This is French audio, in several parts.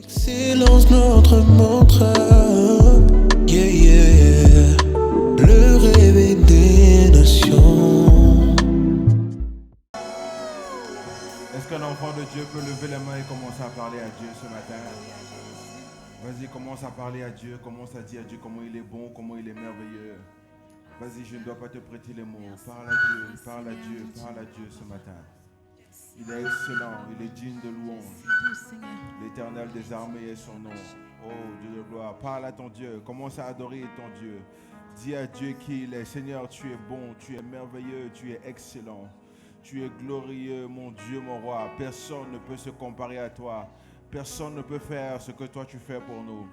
Silence notre mantra, yeah, yeah, yeah. Le réveil des nations. Est-ce qu'un enfant de Dieu peut lever les mains et commencer à parler à Dieu ce matin? Vas-y, commence à parler à Dieu, commence à dire à Dieu comment il est bon, comment il est merveilleux. Vas-y, je ne dois pas te prêter les mots. Parle à Dieu, parle à Dieu, parle à Dieu ce matin. Il est excellent, il est digne de louange. L'Éternel des armées est son nom. Oh Dieu de gloire, parle à ton Dieu, commence à adorer ton Dieu. Dis à Dieu qui il est. Seigneur, tu es bon, tu es merveilleux, tu es excellent. Tu es glorieux, mon Dieu, mon roi. Personne ne peut se comparer à toi. Personne ne peut faire ce que toi tu fais pour nous.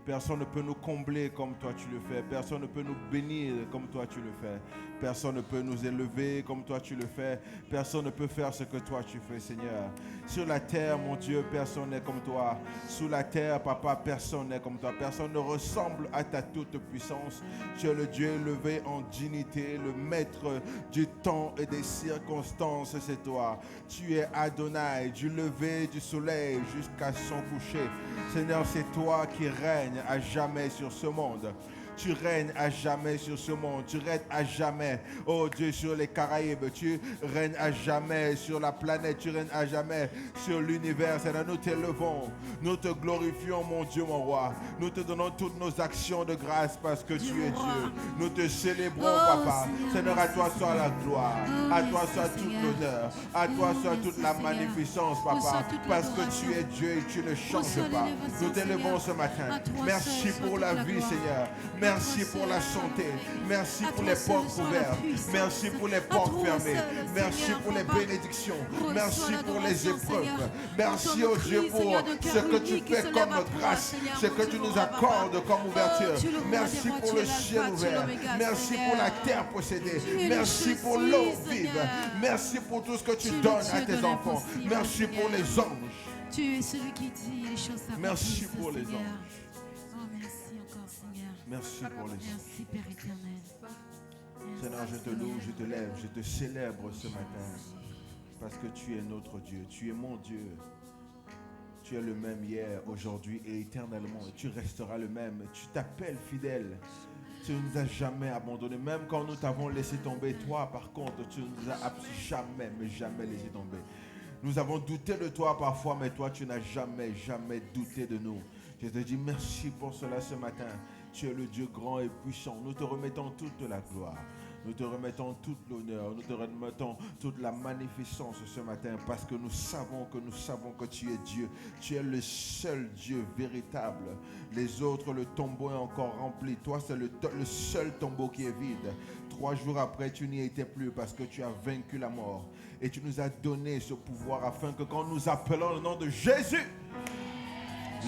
Personne ne peut nous combler comme toi tu le fais. Personne ne peut nous bénir comme toi tu le fais. Personne ne peut nous élever comme toi tu le fais. Personne ne peut faire ce que toi tu fais, Seigneur. Sur la terre, mon Dieu, personne n'est comme toi. Sous la terre, Papa, personne n'est comme toi. Personne ne ressemble à ta toute puissance. Tu es le Dieu élevé en dignité, le maître du temps et des circonstances, c'est toi. Tu es Adonai, du lever du soleil jusqu'à son coucher. Seigneur, c'est toi qui règnes à jamais sur ce monde. Tu règnes à jamais sur ce monde. Tu règnes à jamais, oh Dieu, sur les Caraïbes. Tu règnes à jamais sur la planète. Tu règnes à jamais sur l'univers. Seigneur, nous t'élevons. Nous te glorifions, mon Dieu, mon roi. Nous te donnons toutes nos actions de grâce parce que tu es Dieu. Nous te célébrons, Papa. Seigneur, à toi soit la gloire. À toi soit toute l'honneur. À toi soit toute la magnificence, Papa. Parce que tu es Dieu et tu ne changes pas. Nous t'élevons ce matin. Merci pour la vie, Seigneur. Merci pour la santé. Merci pour les portes ouvertes. Merci pour les portes fermées. Merci pour les bénédictions. Merci pour les épreuves. Merci, oh Dieu, pour ce que tu fais comme grâce. Ce que tu nous accordes comme ouverture. Merci pour le ciel ouvert. Merci pour la terre possédée. Merci pour l'eau vive. Merci pour tout ce que tu donnes à tes enfants. Merci pour les anges. Tu es celui qui dit les choses. Merci pour les anges. Merci encore, Seigneur. Merci pour les anges. Merci, Père éternel. Seigneur, je te loue, je te lève, je te célèbre ce matin. Parce que tu es notre Dieu. Tu es mon Dieu. Tu es le même hier, aujourd'hui et éternellement. Et tu resteras le même. Tu t'appelles fidèle. Tu ne nous as jamais abandonnés. Même quand nous t'avons laissé tomber, toi, par contre, tu ne nous as jamais, mais jamais laissé tomber. Nous avons douté de toi parfois, mais toi, tu n'as jamais, jamais douté de nous. Je te dis merci pour cela ce matin. Tu es le Dieu grand et puissant. Nous te remettons toute la gloire. Nous te remettons toute l'honneur. Nous te remettons toute la magnificence ce matin parce que nous savons que tu es Dieu. Tu es le seul Dieu véritable. Les autres, le tombeau est encore rempli. Toi, c'est le seul tombeau qui est vide. 3 jours après, tu n'y étais plus parce que tu as vaincu la mort. Et tu nous as donné ce pouvoir afin que quand nous appelons le nom de Jésus,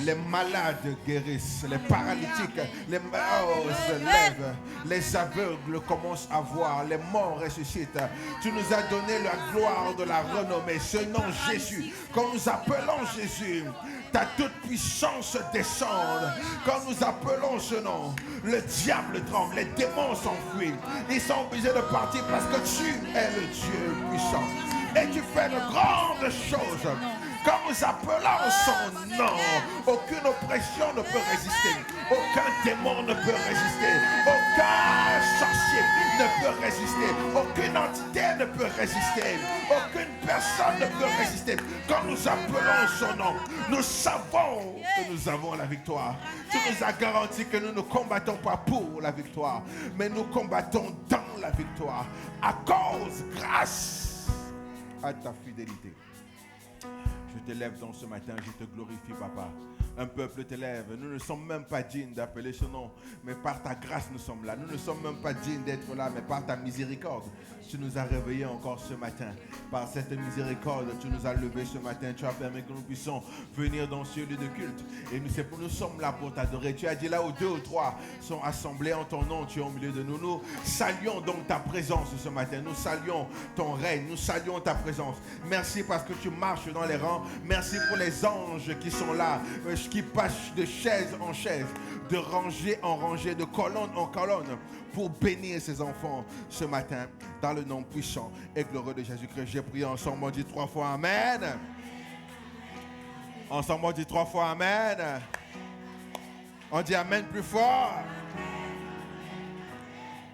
les malades guérissent, les paralytiques, les morts se lèvent, les aveugles commencent à voir, les morts ressuscitent. Tu nous as donné la gloire de la renommée, ce nom Jésus. Quand nous appelons Jésus, ta toute puissance descend. Quand nous appelons ce nom, le diable tremble, les démons s'enfuient. Ils sont obligés de partir parce que tu es le Dieu puissant. Et tu fais de grandes choses. Quand nous appelons son nom, aucune oppression ne peut résister. Aucun démon ne peut résister. Aucun sorcier ne peut résister. Aucune entité ne peut résister. Aucune personne ne peut résister. Quand nous appelons son nom, nous savons que nous avons la victoire. Tu nous as garanti que nous ne combattons pas pour la victoire, mais nous combattons dans la victoire. À cause, grâce à ta fidélité. Je te lève dans ce matin, je te glorifie, Papa. Un peuple t'élève. Nous ne sommes même pas dignes d'appeler ce nom, mais par ta grâce nous sommes là. Nous ne sommes même pas dignes d'être là, mais par ta miséricorde, tu nous as réveillés encore ce matin. Par cette miséricorde, tu nous as levés ce matin. Tu as permis que nous puissions venir dans ce lieu de culte. Et nous sommes là pour t'adorer. Tu as dit là où 2 ou 3 sont assemblés en ton nom, tu es au milieu de nous. Nous saluons donc ta présence ce matin. Nous saluons ton règne. Nous saluons ta présence. Merci parce que tu marches dans les rangs. Merci pour les anges qui sont là, qui passent de chaise en chaise, de rangée en rangée, de colonne en colonne, pour bénir ses enfants ce matin, dans le nom puissant et glorieux de Jésus-Christ. J'ai prié ensemble, on dit 3 fois Amen. Ensemble, on dit 3 fois Amen. On dit Amen plus fort.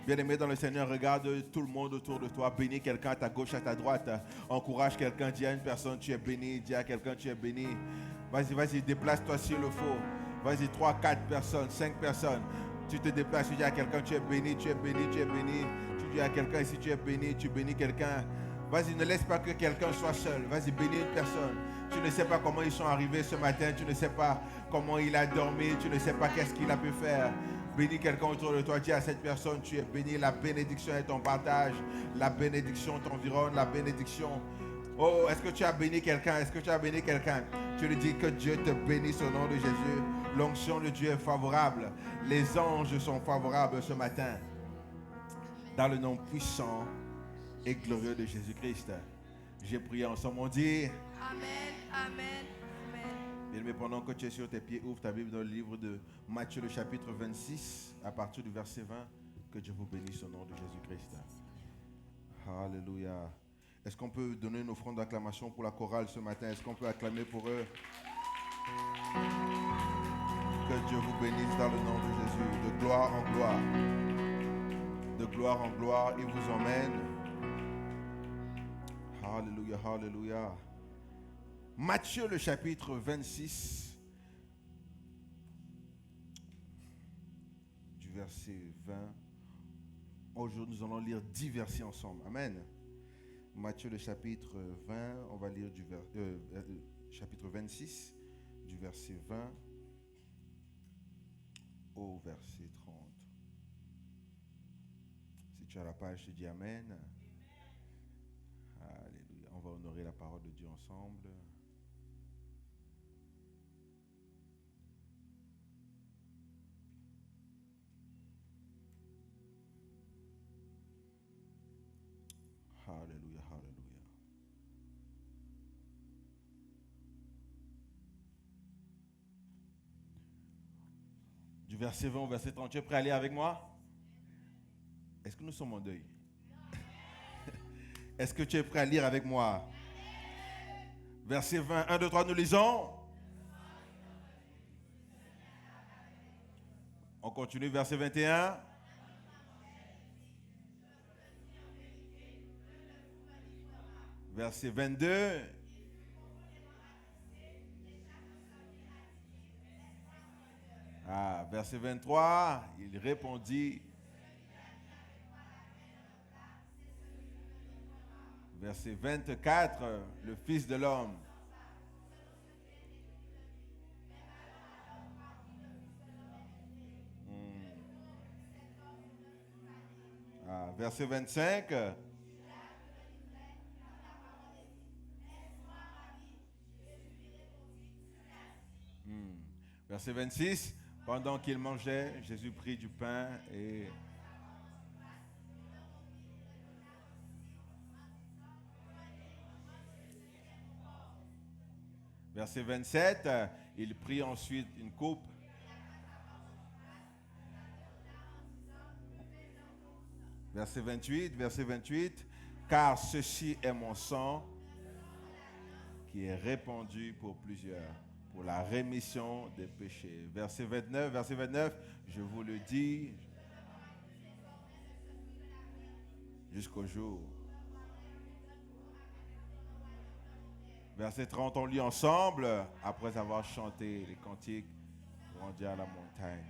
Bien-aimé dans le Seigneur, regarde tout le monde autour de toi. Bénis quelqu'un à ta gauche, à ta droite. Encourage quelqu'un. Dis à une personne, tu es béni. Dis à quelqu'un, tu es béni. Vas-y, déplace-toi s'il le faut. Vas-y, 3, 4 personnes, 5 personnes. Tu te déplaces, tu dis à quelqu'un, tu es béni, tu es béni, tu es béni. Tu dis à quelqu'un, si tu es béni, tu bénis quelqu'un. Vas-y, ne laisse pas que quelqu'un soit seul. Vas-y, bénis une personne. Tu ne sais pas comment ils sont arrivés ce matin. Tu ne sais pas comment il a dormi. Tu ne sais pas qu'est-ce qu'il a pu faire. Bénis quelqu'un autour de toi. Dis à cette personne, tu es béni. La bénédiction est ton partage. La bénédiction t'environne. La bénédiction. Oh, est-ce que tu as béni quelqu'un? Est-ce que tu as béni quelqu'un? Tu lui dis que Dieu te bénisse au nom de Jésus. L'onction de Dieu est favorable. Les anges sont favorables ce matin. Dans le nom puissant et glorieux de Jésus-Christ. J'ai prié ensemble. On dit Amen, amen, amen. Bien-aimé, pendant que tu es sur tes pieds, ouvre ta Bible dans le livre de Matthieu, le chapitre 26, à partir du verset 20. Que Dieu vous bénisse au nom de Jésus-Christ. Alléluia. Est-ce qu'on peut donner une offrande d'acclamation pour la chorale ce matin? Est-ce qu'on peut acclamer pour eux? Que Dieu vous bénisse dans le nom de Jésus. De gloire en gloire. De gloire en gloire, il vous emmène. Alléluia, alléluia. Matthieu, le chapitre 26, du verset 20. Aujourd'hui, nous allons lire 10 versets ensemble. Amen. Matthieu, le chapitre 20, on va lire du chapitre 26, du verset 20 au verset 30. Si tu as la page, je dis Amen. Alléluia. On va honorer la parole de Dieu ensemble. Alléluia, alléluia. Du verset 20 au verset 30, tu es prêt à lire avec moi? Est-ce que nous sommes en deuil? Est-ce que tu es prêt à lire avec moi? Verset 20, 1, 2, 3, nous lisons. On continue, verset 21. Verset 22. Verset 23, il répondit. Verset 24, le Fils de l'homme. Verset 25. Verset 26, pendant qu'il mangeait, Jésus prit du pain et... Verset 27, il prit ensuite une coupe. Verset 28, car ceci est mon sang qui est répandu pour plusieurs, pour la rémission des péchés. Verset 29, je vous le dis, jusqu'au jour. Verset 30, on lit ensemble, après avoir chanté les cantiques, rendu à la montagne.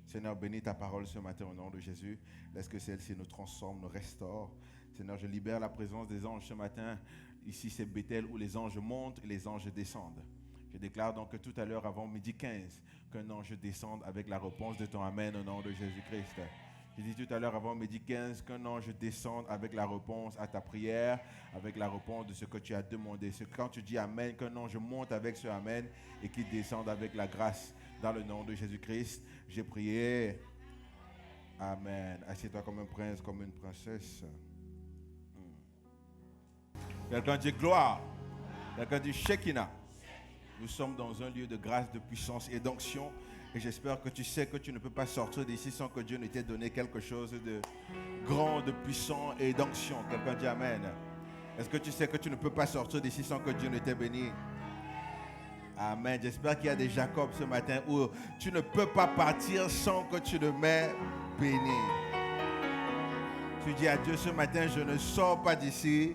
Seigneur, bénis ta parole ce matin au nom de Jésus. Laisse que celle-ci nous transforme, nous restaure. Seigneur, je libère la présence des anges ce matin. Ici, c'est Bethel où les anges montent et les anges descendent. Je déclare donc que tout à l'heure, avant midi 15, qu'un ange descende avec la réponse de ton Amen au nom de Jésus-Christ. J'ai dit tout à l'heure, avant midi 15, qu'un ange descende avec la réponse à ta prière, avec la réponse de ce que tu as demandé. C'est quand tu dis Amen, qu'un ange monte avec ce Amen et qu'il descende avec la grâce. Dans le nom de Jésus-Christ, j'ai prié. Amen. Assieds-toi comme un prince, comme une princesse. Quelqu'un dit gloire. Quelqu'un dit Shekinah. Nous sommes dans un lieu de grâce, de puissance et d'onction. Et j'espère que tu sais que tu ne peux pas sortir d'ici sans que Dieu ne t'ait donné quelque chose de grand, de puissant et d'onction. Quelqu'un dit Amen. Est-ce que tu sais que tu ne peux pas sortir d'ici sans que Dieu ne t'ait béni? Amen. J'espère qu'il y a des Jacob ce matin où tu ne peux pas partir sans que tu ne m'aies béni. Tu dis à Dieu ce matin, je ne sors pas d'ici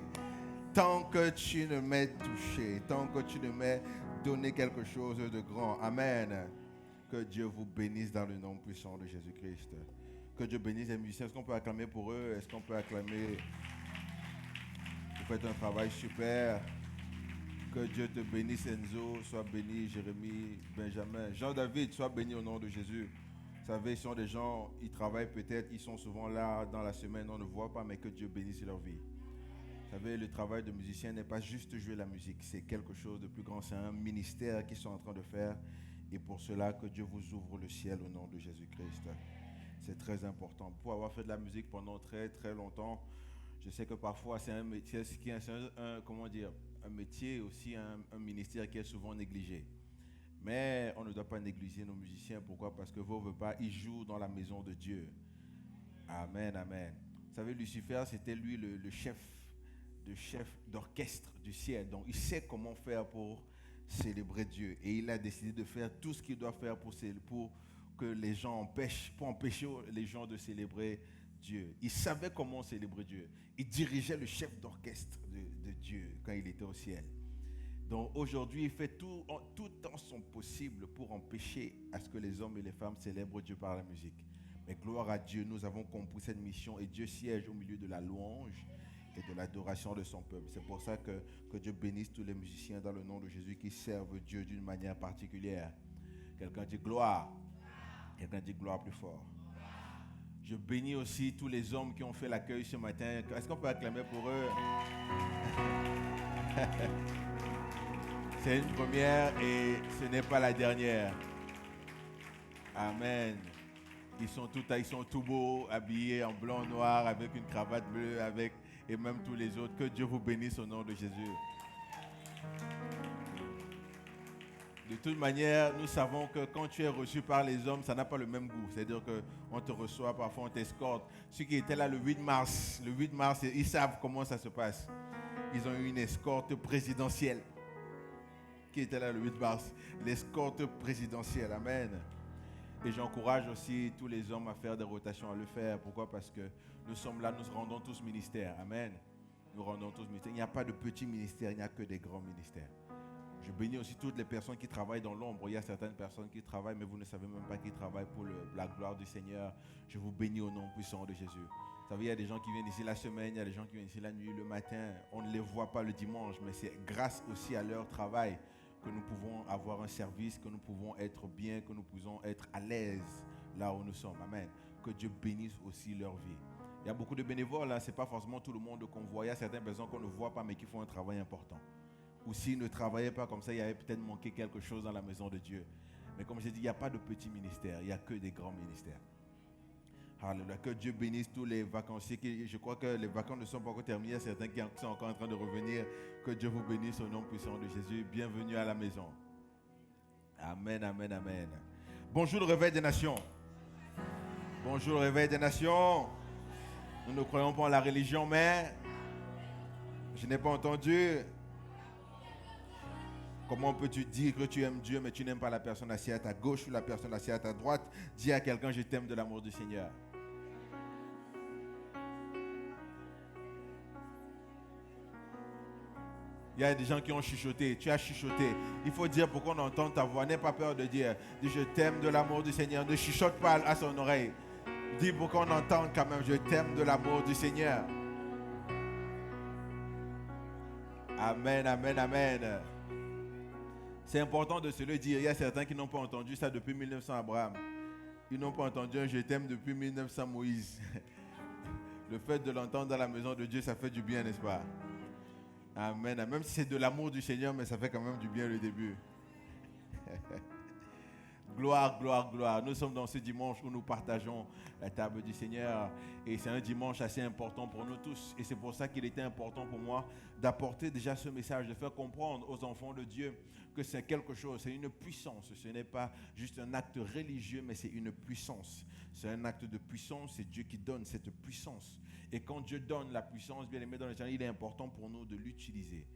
tant que tu ne m'aies touché, tant que tu ne m'aies donné quelque chose de grand. Amen. Que Dieu vous bénisse dans le nom puissant de Jésus-Christ. Que Dieu bénisse les musiciens. Est-ce qu'on peut acclamer pour eux? Est-ce qu'on peut acclamer? Vous faites un travail super. Que Dieu te bénisse, Enzo. Sois béni, Jérémie, Benjamin. Jean-David, sois béni au nom de Jésus. Vous savez, ce sont des gens, ils travaillent peut-être, ils sont souvent là dans la semaine, on ne voit pas, mais que Dieu bénisse leur vie. Vous savez, le travail de musicien n'est pas juste jouer la musique, c'est quelque chose de plus grand, c'est un ministère qu'ils sont en train de faire. Et pour cela, que Dieu vous ouvre le ciel au nom de Jésus-Christ. C'est très important. Pour avoir fait de la musique pendant très très longtemps, je sais que parfois c'est un métier, un métier aussi, un ministère qui est souvent négligé. Mais on ne doit pas négliger nos musiciens. Pourquoi? Parce que veut pas, ils jouent dans la maison de Dieu. Amen, amen. Vous savez, Lucifer, c'était lui le chef d'orchestre du ciel. Donc, il sait comment faire pour célébrer Dieu. Et il a décidé de faire tout ce qu'il doit faire pour que les gens empêcher les gens de célébrer Dieu. Il savait comment célébrer Dieu. Il dirigeait le chef d'orchestre de Dieu quand il était au ciel. Donc aujourd'hui, il fait tout en son possible pour empêcher à ce que les hommes et les femmes célèbrent Dieu par la musique. Mais gloire à Dieu, nous avons compris cette mission et Dieu siège au milieu de la louange et de l'adoration de son peuple. C'est pour ça que Dieu bénisse tous les musiciens dans le nom de Jésus qui servent Dieu d'une manière particulière. Quelqu'un dit gloire. Quelqu'un dit gloire plus fort. Je bénis aussi tous les hommes qui ont fait l'accueil ce matin. Est-ce qu'on peut acclamer pour eux? C'est une première et ce n'est pas la dernière. Amen. Ils sont tout beaux, habillés en blanc, noir, avec une cravate bleue, et même tous les autres. Que Dieu vous bénisse au nom de Jésus. De toute manière, nous savons que quand tu es reçu par les hommes, ça n'a pas le même goût. C'est-à-dire qu'on te reçoit, parfois on t'escorte. Ceux qui étaient là le 8 mars, ils savent comment ça se passe. Ils ont eu une escorte présidentielle. Qui était là le 8 mars, l'escorte présidentielle. Amen. Et j'encourage aussi tous les hommes à faire des rotations, à le faire. Pourquoi? Parce que nous sommes là, nous rendons tous ministères. Amen. Nous rendons tous ministères. Il n'y a pas de petits ministères, il n'y a que des grands ministères. Je bénis aussi toutes les personnes qui travaillent dans l'ombre. Il y a certaines personnes qui travaillent, mais vous ne savez même pas qu'ils travaillent pour la gloire du Seigneur. Je vous bénis au nom puissant de Jésus. Vous savez, il y a des gens qui viennent ici la semaine, il y a des gens qui viennent ici la nuit, le matin. On ne les voit pas le dimanche, mais c'est grâce aussi à leur travail que nous pouvons avoir un service, que nous pouvons être bien, que nous pouvons être à l'aise là où nous sommes. Amen. Que Dieu bénisse aussi leur vie. Il y a beaucoup de bénévoles, hein. Ce n'est pas forcément tout le monde qu'on voit. Il y a certaines personnes qu'on ne voit pas, mais qui font un travail important. Ou s'ils ne travaillaient pas comme ça, il y avait peut-être manqué quelque chose dans la maison de Dieu. Mais comme j'ai dit, il n'y a pas de petits ministères, il n'y a que des grands ministères. Alléluia. Que Dieu bénisse tous les vacanciers. Je crois que les vacances ne sont pas encore terminées. Il y a certains qui sont encore en train de revenir. Que Dieu vous bénisse au nom puissant de Jésus. Bienvenue à la maison. Amen, amen, amen. Bonjour le réveil des nations. Bonjour le réveil des nations. Nous ne croyons pas en la religion, mais je n'ai pas entendu. Comment peux-tu dire que tu aimes Dieu, mais tu n'aimes pas la personne assise à ta gauche ou la personne assise à ta droite? Dis à quelqu'un, je t'aime de l'amour du Seigneur. Il y a des gens qui ont chuchoté. Tu as chuchoté. Il faut dire pour qu'on entende ta voix. N'aie pas peur de dire. Dis, je t'aime de l'amour du Seigneur. Ne chuchote pas à son oreille. Dis pour qu'on entende quand même. Je t'aime de l'amour du Seigneur. Amen, amen, amen. C'est important de se le dire. Il y a certains qui n'ont pas entendu ça depuis 1900 Abraham. Ils n'ont pas entendu un je t'aime depuis 1900 Moïse. Le fait de l'entendre dans la maison de Dieu, ça fait du bien, n'est-ce pas? Amen. Même si c'est de l'amour du Seigneur, mais ça fait quand même du bien le début. Gloire, gloire, gloire. Nous sommes dans ce dimanche où nous partageons la table du Seigneur. Et c'est un dimanche assez important pour nous tous. Et c'est pour ça qu'il était important pour moi d'apporter déjà ce message, de faire comprendre aux enfants de Dieu que c'est quelque chose, c'est une puissance. Ce n'est pas juste un acte religieux, mais c'est une puissance. C'est un acte de puissance, c'est Dieu qui donne cette puissance. Et quand Dieu donne la puissance, bien aimé dans le Seigneur, il est important pour nous de l'utiliser.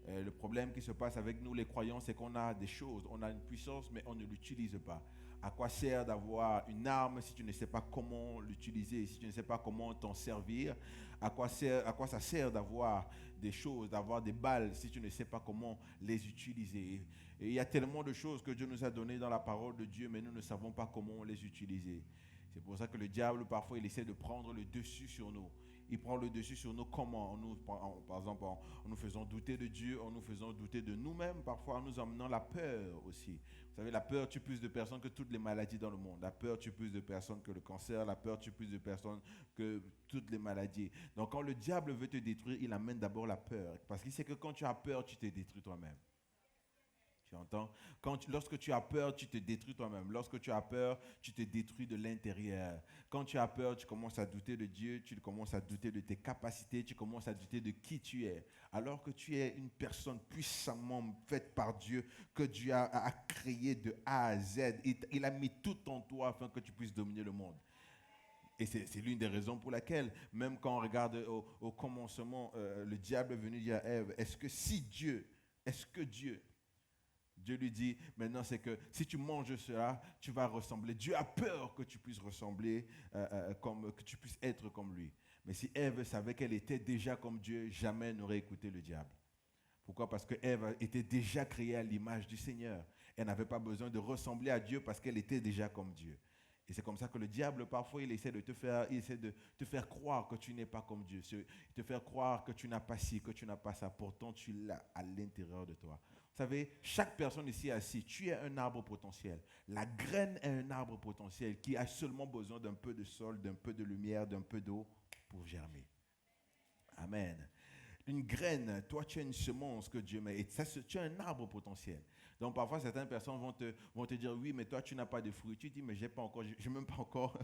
Le problème qui se passe avec nous, les croyants, c'est qu'on a des choses, on a une puissance, mais on ne l'utilise pas. À quoi sert d'avoir une arme si tu ne sais pas comment l'utiliser, si tu ne sais pas comment t'en servir? À quoi ça sert d'avoir des choses, d'avoir des balles si tu ne sais pas comment les utiliser? Et il y a tellement de choses que Dieu nous a données dans la parole de Dieu, mais nous ne savons pas comment les utiliser. C'est pour ça que le diable, parfois, il essaie de prendre le dessus sur nous. Il prend le dessus sur nous comment? Par exemple, en nous faisant douter de Dieu, en nous faisant douter de nous-mêmes, parfois en nous emmenant la peur aussi. Vous savez, la peur tue plus de personnes que toutes les maladies dans le monde. La peur tue plus de personnes que le cancer. La peur tue plus de personnes que toutes les maladies. Donc quand le diable veut te détruire, il amène d'abord la peur. Parce qu'il sait que quand tu as peur, tu te détruis toi-même. Tu entends? Lorsque tu as peur, tu te détruis toi-même. Lorsque tu as peur, tu te détruis de l'intérieur. Quand tu as peur, tu commences à douter de Dieu, tu commences à douter de tes capacités, tu commences à douter de qui tu es. Alors que tu es une personne puissamment faite par Dieu, que Dieu a créé de A à Z. Il a mis tout en toi afin que tu puisses dominer le monde. Et c'est l'une des raisons pour laquelle, même quand on regarde au commencement, le diable est venu dire à Ève, est-ce que Dieu lui dit, maintenant c'est que si tu manges cela, tu vas ressembler. Dieu a peur que tu puisses ressembler, que tu puisses être comme lui. Mais si Ève savait qu'elle était déjà comme Dieu, jamais elle n'aurait écouté le diable. Pourquoi? Parce que Ève était déjà créée à l'image du Seigneur. Elle n'avait pas besoin de ressembler à Dieu parce qu'elle était déjà comme Dieu. Et c'est comme ça que le diable, parfois, il essaie de te faire croire que tu n'es pas comme Dieu. Te faire croire que tu n'as pas ci, que tu n'as pas ça. Pourtant, tu l'as à l'intérieur de toi. Vous savez, chaque personne ici assise, tu es un arbre potentiel. La graine est un arbre potentiel qui a seulement besoin d'un peu de sol, d'un peu de lumière, d'un peu d'eau pour germer. Amen. Une graine, toi tu as une semence que Dieu met et tu as un arbre potentiel. Donc parfois certaines personnes vont te dire oui mais toi tu n'as pas de fruits. Tu dis mais j'ai même pas encore,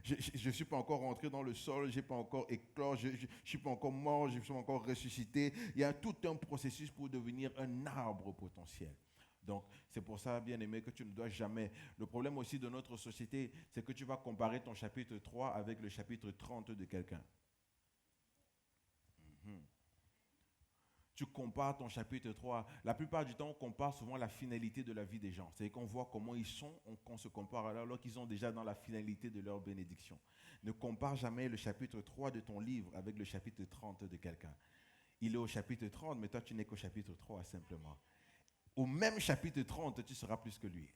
je suis pas encore rentré dans le sol, j'ai pas encore éclos, je suis pas encore mort, je suis pas encore ressuscité. Il y a tout un processus pour devenir un arbre potentiel. Donc, c'est pour ça, bien-aimé, que tu ne dois jamais... Le problème aussi de notre société, c'est que tu vas comparer ton chapitre 3 avec le chapitre 30 de quelqu'un. Tu compares ton chapitre 3. La plupart du temps, on compare souvent la finalité de la vie des gens. C'est qu'on voit comment ils sont, qu'on se compare alors qu'ils sont déjà dans la finalité de leur bénédiction. Ne compare jamais le chapitre 3 de ton livre avec le chapitre 30 de quelqu'un. Il est au chapitre 30, mais toi, tu n'es qu'au chapitre 3, simplement. Au même chapitre 30, tu seras plus que lui.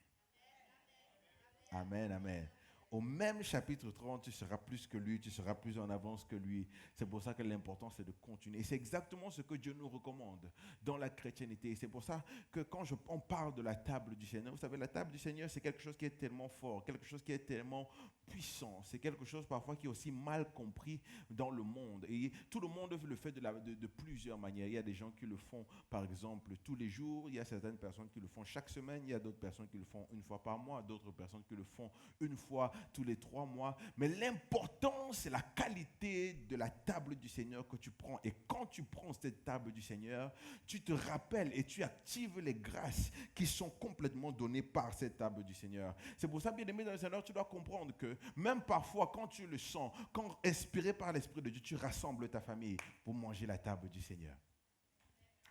Amen, amen. Au même chapitre 30, tu seras plus que lui, tu seras plus en avance que lui. C'est pour ça que l'important, c'est de continuer. Et c'est exactement ce que Dieu nous recommande dans la chrétienté. Et c'est pour ça que quand on parle de la table du Seigneur, vous savez, la table du Seigneur, c'est quelque chose qui est tellement fort, quelque chose qui est tellement puissant. C'est quelque chose parfois qui est aussi mal compris dans le monde. Et tout le monde le fait de plusieurs manières. Il y a des gens qui le font, par exemple, tous les jours. Il y a certaines personnes qui le font chaque semaine. Il y a d'autres personnes qui le font une fois par mois. D'autres personnes qui le font une fois tous les 3 mois. Mais l'important, c'est la qualité de la table du Seigneur que tu prends. Et quand tu prends cette table du Seigneur, tu te rappelles et tu actives les grâces qui sont complètement données par cette table du Seigneur. C'est pour ça, bien-aimé dans le Seigneur, tu dois comprendre que même parfois, quand tu le sens, quand inspiré par l'Esprit de Dieu, tu rassembles ta famille pour manger la table du Seigneur.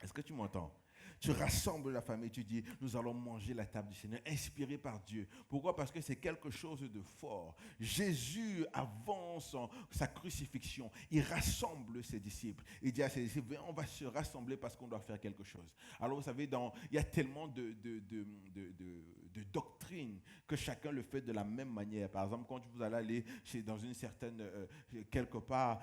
Est-ce que tu m'entends? Tu rassembles la famille, tu dis, nous allons manger la table du Seigneur, inspiré par Dieu. Pourquoi? Parce que c'est quelque chose de fort. Jésus, avant sa crucifixion, il rassemble ses disciples. Il dit à ses disciples, on va se rassembler parce qu'on doit faire quelque chose. Alors vous savez, il y a tellement de doctrines que chacun le fait de la même manière. Par exemple, quand vous allez aller dans une certaine, quelque part,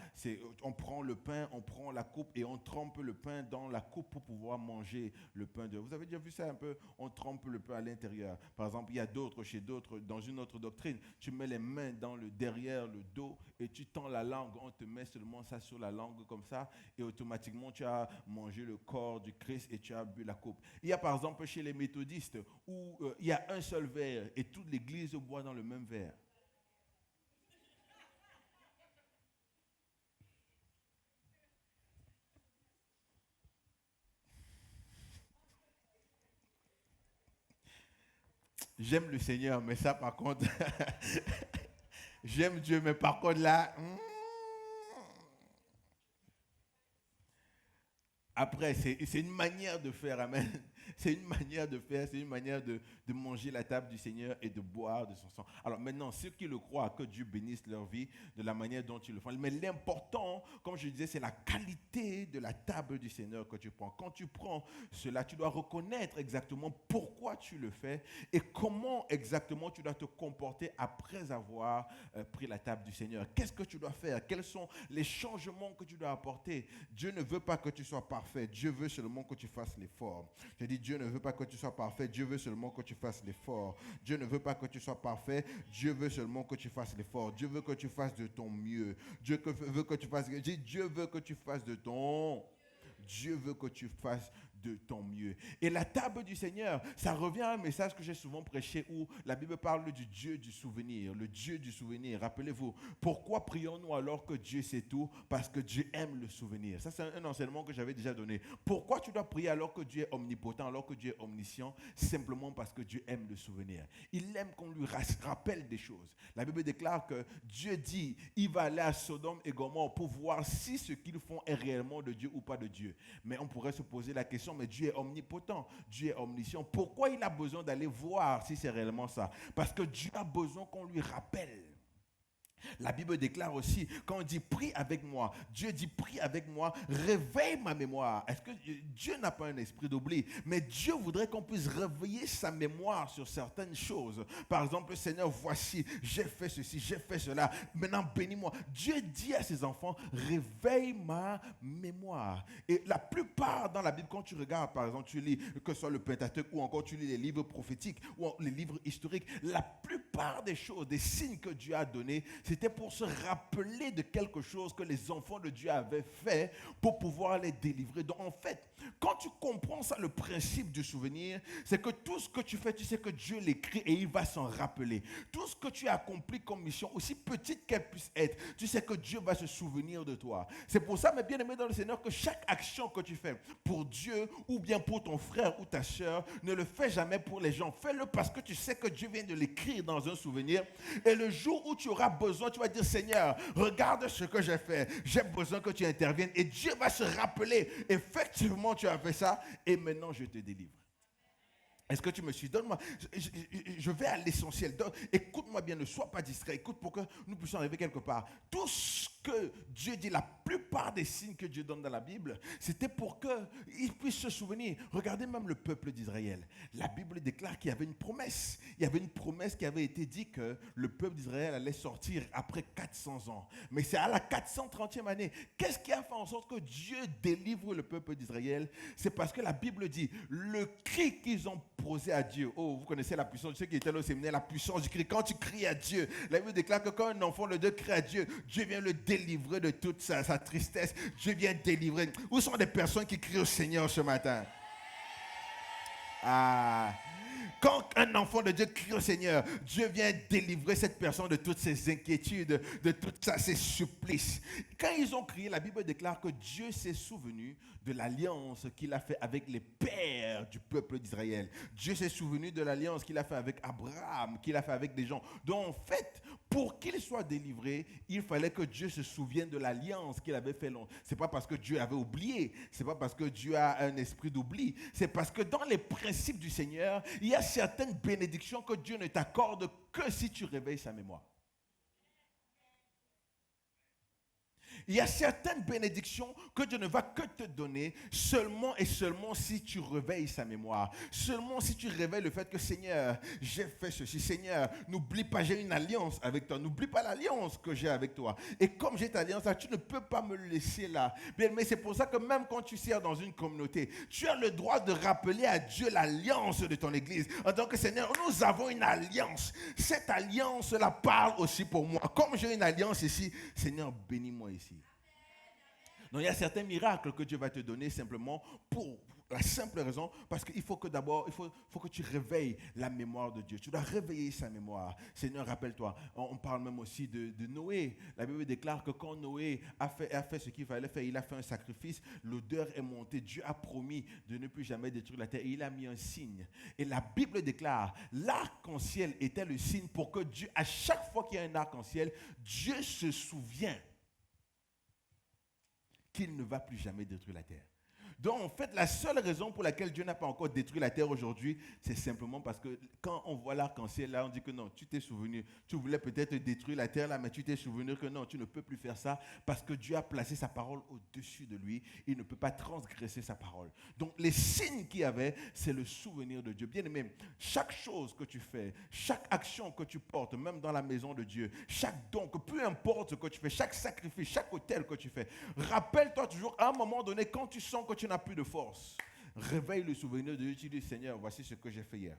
on prend le pain, on prend la coupe et on trempe le pain dans la coupe pour pouvoir manger le pain de... Vous avez déjà vu ça un peu? On trempe le pain à l'intérieur. Par exemple, il y a chez d'autres, dans une autre doctrine, tu mets les mains derrière le dos et tu tends la langue. On te met seulement ça sur la langue comme ça et automatiquement tu as mangé le corps du Christ et tu as bu la coupe. Il y a par exemple chez les méthodistes où il y a un seul verre et toute l'église boit dans le même verre. J'aime le Seigneur, mais ça par contre, j'aime Dieu, mais par contre là, Après, c'est une manière de faire, amen. C'est une manière de faire, c'est une manière de manger la table du Seigneur et de boire de son sang. Alors maintenant, ceux qui le croient, que Dieu bénisse leur vie de la manière dont ils le font. Mais l'important, comme je disais, c'est la qualité de la table du Seigneur que tu prends. Quand tu prends cela, tu dois reconnaître exactement pourquoi tu le fais et comment exactement tu dois te comporter après avoir pris la table du Seigneur. Qu'est-ce que tu dois faire? Quels sont les changements que tu dois apporter? Dieu ne veut pas que tu sois parfait. Dieu veut seulement que tu fasses l'effort. Je dis, Dieu ne veut pas que tu sois parfait. Dieu veut seulement que tu fasses l'effort. Dieu ne veut pas que tu sois parfait. Dieu veut seulement que tu fasses l'effort. Dieu veut que tu fasses de ton mieux. Dieu veut que tu fasses. Dieu veut que tu fasses de ton. Dieu veut que tu fasses de ton mieux. Et la table du Seigneur, ça revient à un message que j'ai souvent prêché où la Bible parle du Dieu du souvenir, le Dieu du souvenir. Rappelez-vous, pourquoi prions-nous alors que Dieu sait tout? Parce que Dieu aime le souvenir. Ça, c'est un enseignement que j'avais déjà donné. Pourquoi tu dois prier alors que Dieu est omnipotent, alors que Dieu est omniscient? Simplement parce que Dieu aime le souvenir. Il aime qu'on lui rappelle des choses. La Bible déclare que Dieu dit, il va aller à Sodome et Gomorrhe pour voir si ce qu'ils font est réellement de Dieu ou pas de Dieu. Mais on pourrait se poser la question, mais Dieu est omnipotent, Dieu est omniscient. Pourquoi il a besoin d'aller voir si c'est réellement ça? Parce que Dieu a besoin qu'on lui rappelle. La Bible déclare aussi, quand on dit prie avec moi, Dieu dit prie avec moi, réveille ma mémoire. Est-ce que Dieu n'a pas un esprit d'oubli? Mais Dieu voudrait qu'on puisse réveiller sa mémoire sur certaines choses. Par exemple, Seigneur, voici, j'ai fait ceci, j'ai fait cela, maintenant bénis-moi. Dieu dit à ses enfants, réveille ma mémoire. Et la plupart dans la Bible, quand tu regardes, par exemple, tu lis, que ce soit le Pentateuque ou encore tu lis les livres prophétiques ou les livres historiques, la plupart des choses, des signes que Dieu a donnés, c'était pour se rappeler de quelque chose que les enfants de Dieu avaient fait pour pouvoir les délivrer. Donc en fait, quand tu comprends ça, le principe du souvenir, c'est que tout ce que tu fais, tu sais que Dieu l'écrit et il va s'en rappeler. Tout ce que tu as accompli comme mission, aussi petite qu'elle puisse être, tu sais que Dieu va se souvenir de toi. C'est pour ça, mes bien-aimés dans le Seigneur, que chaque action que tu fais pour Dieu ou bien pour ton frère ou ta soeur, ne le fais jamais pour les gens. Fais-le parce que tu sais que Dieu vient de l'écrire dans un souvenir. Et le jour où tu auras besoin, tu vas dire, Seigneur, regarde ce que j'ai fait. J'ai besoin que tu interviennes. Et Dieu va se rappeler. Effectivement, tu as fait ça. Et maintenant, je te délivre. Est-ce que tu me suis? Donne-moi. Je vais à l'essentiel. Écoute-moi bien, ne sois pas distrait. Écoute pour que nous puissions arriver quelque part. Tout ce que Dieu dit, la plupart des signes que Dieu donne dans la Bible, c'était pour qu'ils puissent se souvenir. Regardez même le peuple d'Israël. La Bible déclare qu'il y avait une promesse. Il y avait une promesse qui avait été dit que le peuple d'Israël allait sortir après 400 ans. Mais c'est à la 430e année. Qu'est-ce qui a fait en sorte que Dieu délivre le peuple d'Israël? C'est parce que la Bible dit, le cri qu'ils ont posé à Dieu. Oh, vous connaissez la puissance, ceux qui étaient là au séminaire, la puissance du cri. Quand tu cries à Dieu, la Bible déclare que quand un enfant de Dieu crie à Dieu, Dieu vient le délivrer de toute sa tristesse. Dieu vient délivrer. Où sont les personnes qui crient au Seigneur ce matin? Ah. Quand un enfant de Dieu crie au Seigneur, Dieu vient délivrer cette personne de toutes ses inquiétudes, de toutes ses supplices. Quand ils ont crié, la Bible déclare que Dieu s'est souvenu de l'alliance qu'il a fait avec les pères du peuple d'Israël. Dieu s'est souvenu de l'alliance qu'il a fait avec Abraham, qu'il a fait avec des gens. Donc en fait, pour qu'ils soient délivrés, il fallait que Dieu se souvienne de l'alliance qu'il avait fait. Ce n'est pas parce que Dieu avait oublié, ce n'est pas parce que Dieu a un esprit d'oubli, c'est parce que dans les principes du Seigneur, il y a certaines bénédictions que Dieu ne t'accorde que si tu réveilles sa mémoire. Il y a certaines bénédictions que Dieu ne va que te donner seulement et seulement si tu réveilles sa mémoire. Seulement si tu réveilles le fait que Seigneur, j'ai fait ceci. Seigneur, n'oublie pas, j'ai une alliance avec toi. N'oublie pas l'alliance que j'ai avec toi. Et comme j'ai ta alliance là, tu ne peux pas me laisser là. Bien, mais c'est pour ça que même quand tu sers dans une communauté, tu as le droit de rappeler à Dieu l'alliance de ton église. En tant que Seigneur, nous avons une alliance. Cette alliance-là parle aussi pour moi. Comme j'ai une alliance ici, Seigneur, bénis-moi ici. Donc il y a certains miracles que Dieu va te donner simplement pour la simple raison, parce qu'il faut que d'abord, il faut que tu réveilles la mémoire de Dieu. Tu dois réveiller sa mémoire. Seigneur, rappelle-toi, on parle même aussi de Noé. La Bible déclare que quand Noé a fait ce qu'il fallait faire, il a fait un sacrifice, l'odeur est montée. Dieu a promis de ne plus jamais détruire la terre et il a mis un signe. Et la Bible déclare, l'arc-en-ciel était le signe pour que Dieu, à chaque fois qu'il y a un arc-en-ciel, Dieu se souvient qu'il ne va plus jamais détruire la terre. Donc, en fait, la seule raison pour laquelle Dieu n'a pas encore détruit la terre aujourd'hui, c'est simplement parce que quand on voit l'arc-en-ciel là, on dit que non, tu t'es souvenu. Tu voulais peut-être détruire la terre là, mais tu t'es souvenu que non, tu ne peux plus faire ça parce que Dieu a placé sa parole au-dessus de lui. Il ne peut pas transgresser sa parole. Donc, les signes qu'il y avait, c'est le souvenir de Dieu. Bien aimé, chaque chose que tu fais, chaque action que tu portes, même dans la maison de Dieu, chaque don, que peu importe ce que tu fais, chaque sacrifice, chaque autel que tu fais, rappelle-toi toujours à un moment donné, quand tu sens que tu n'as plus de force, réveille le souvenir de Dieu, tu dis Seigneur, voici ce que j'ai fait hier.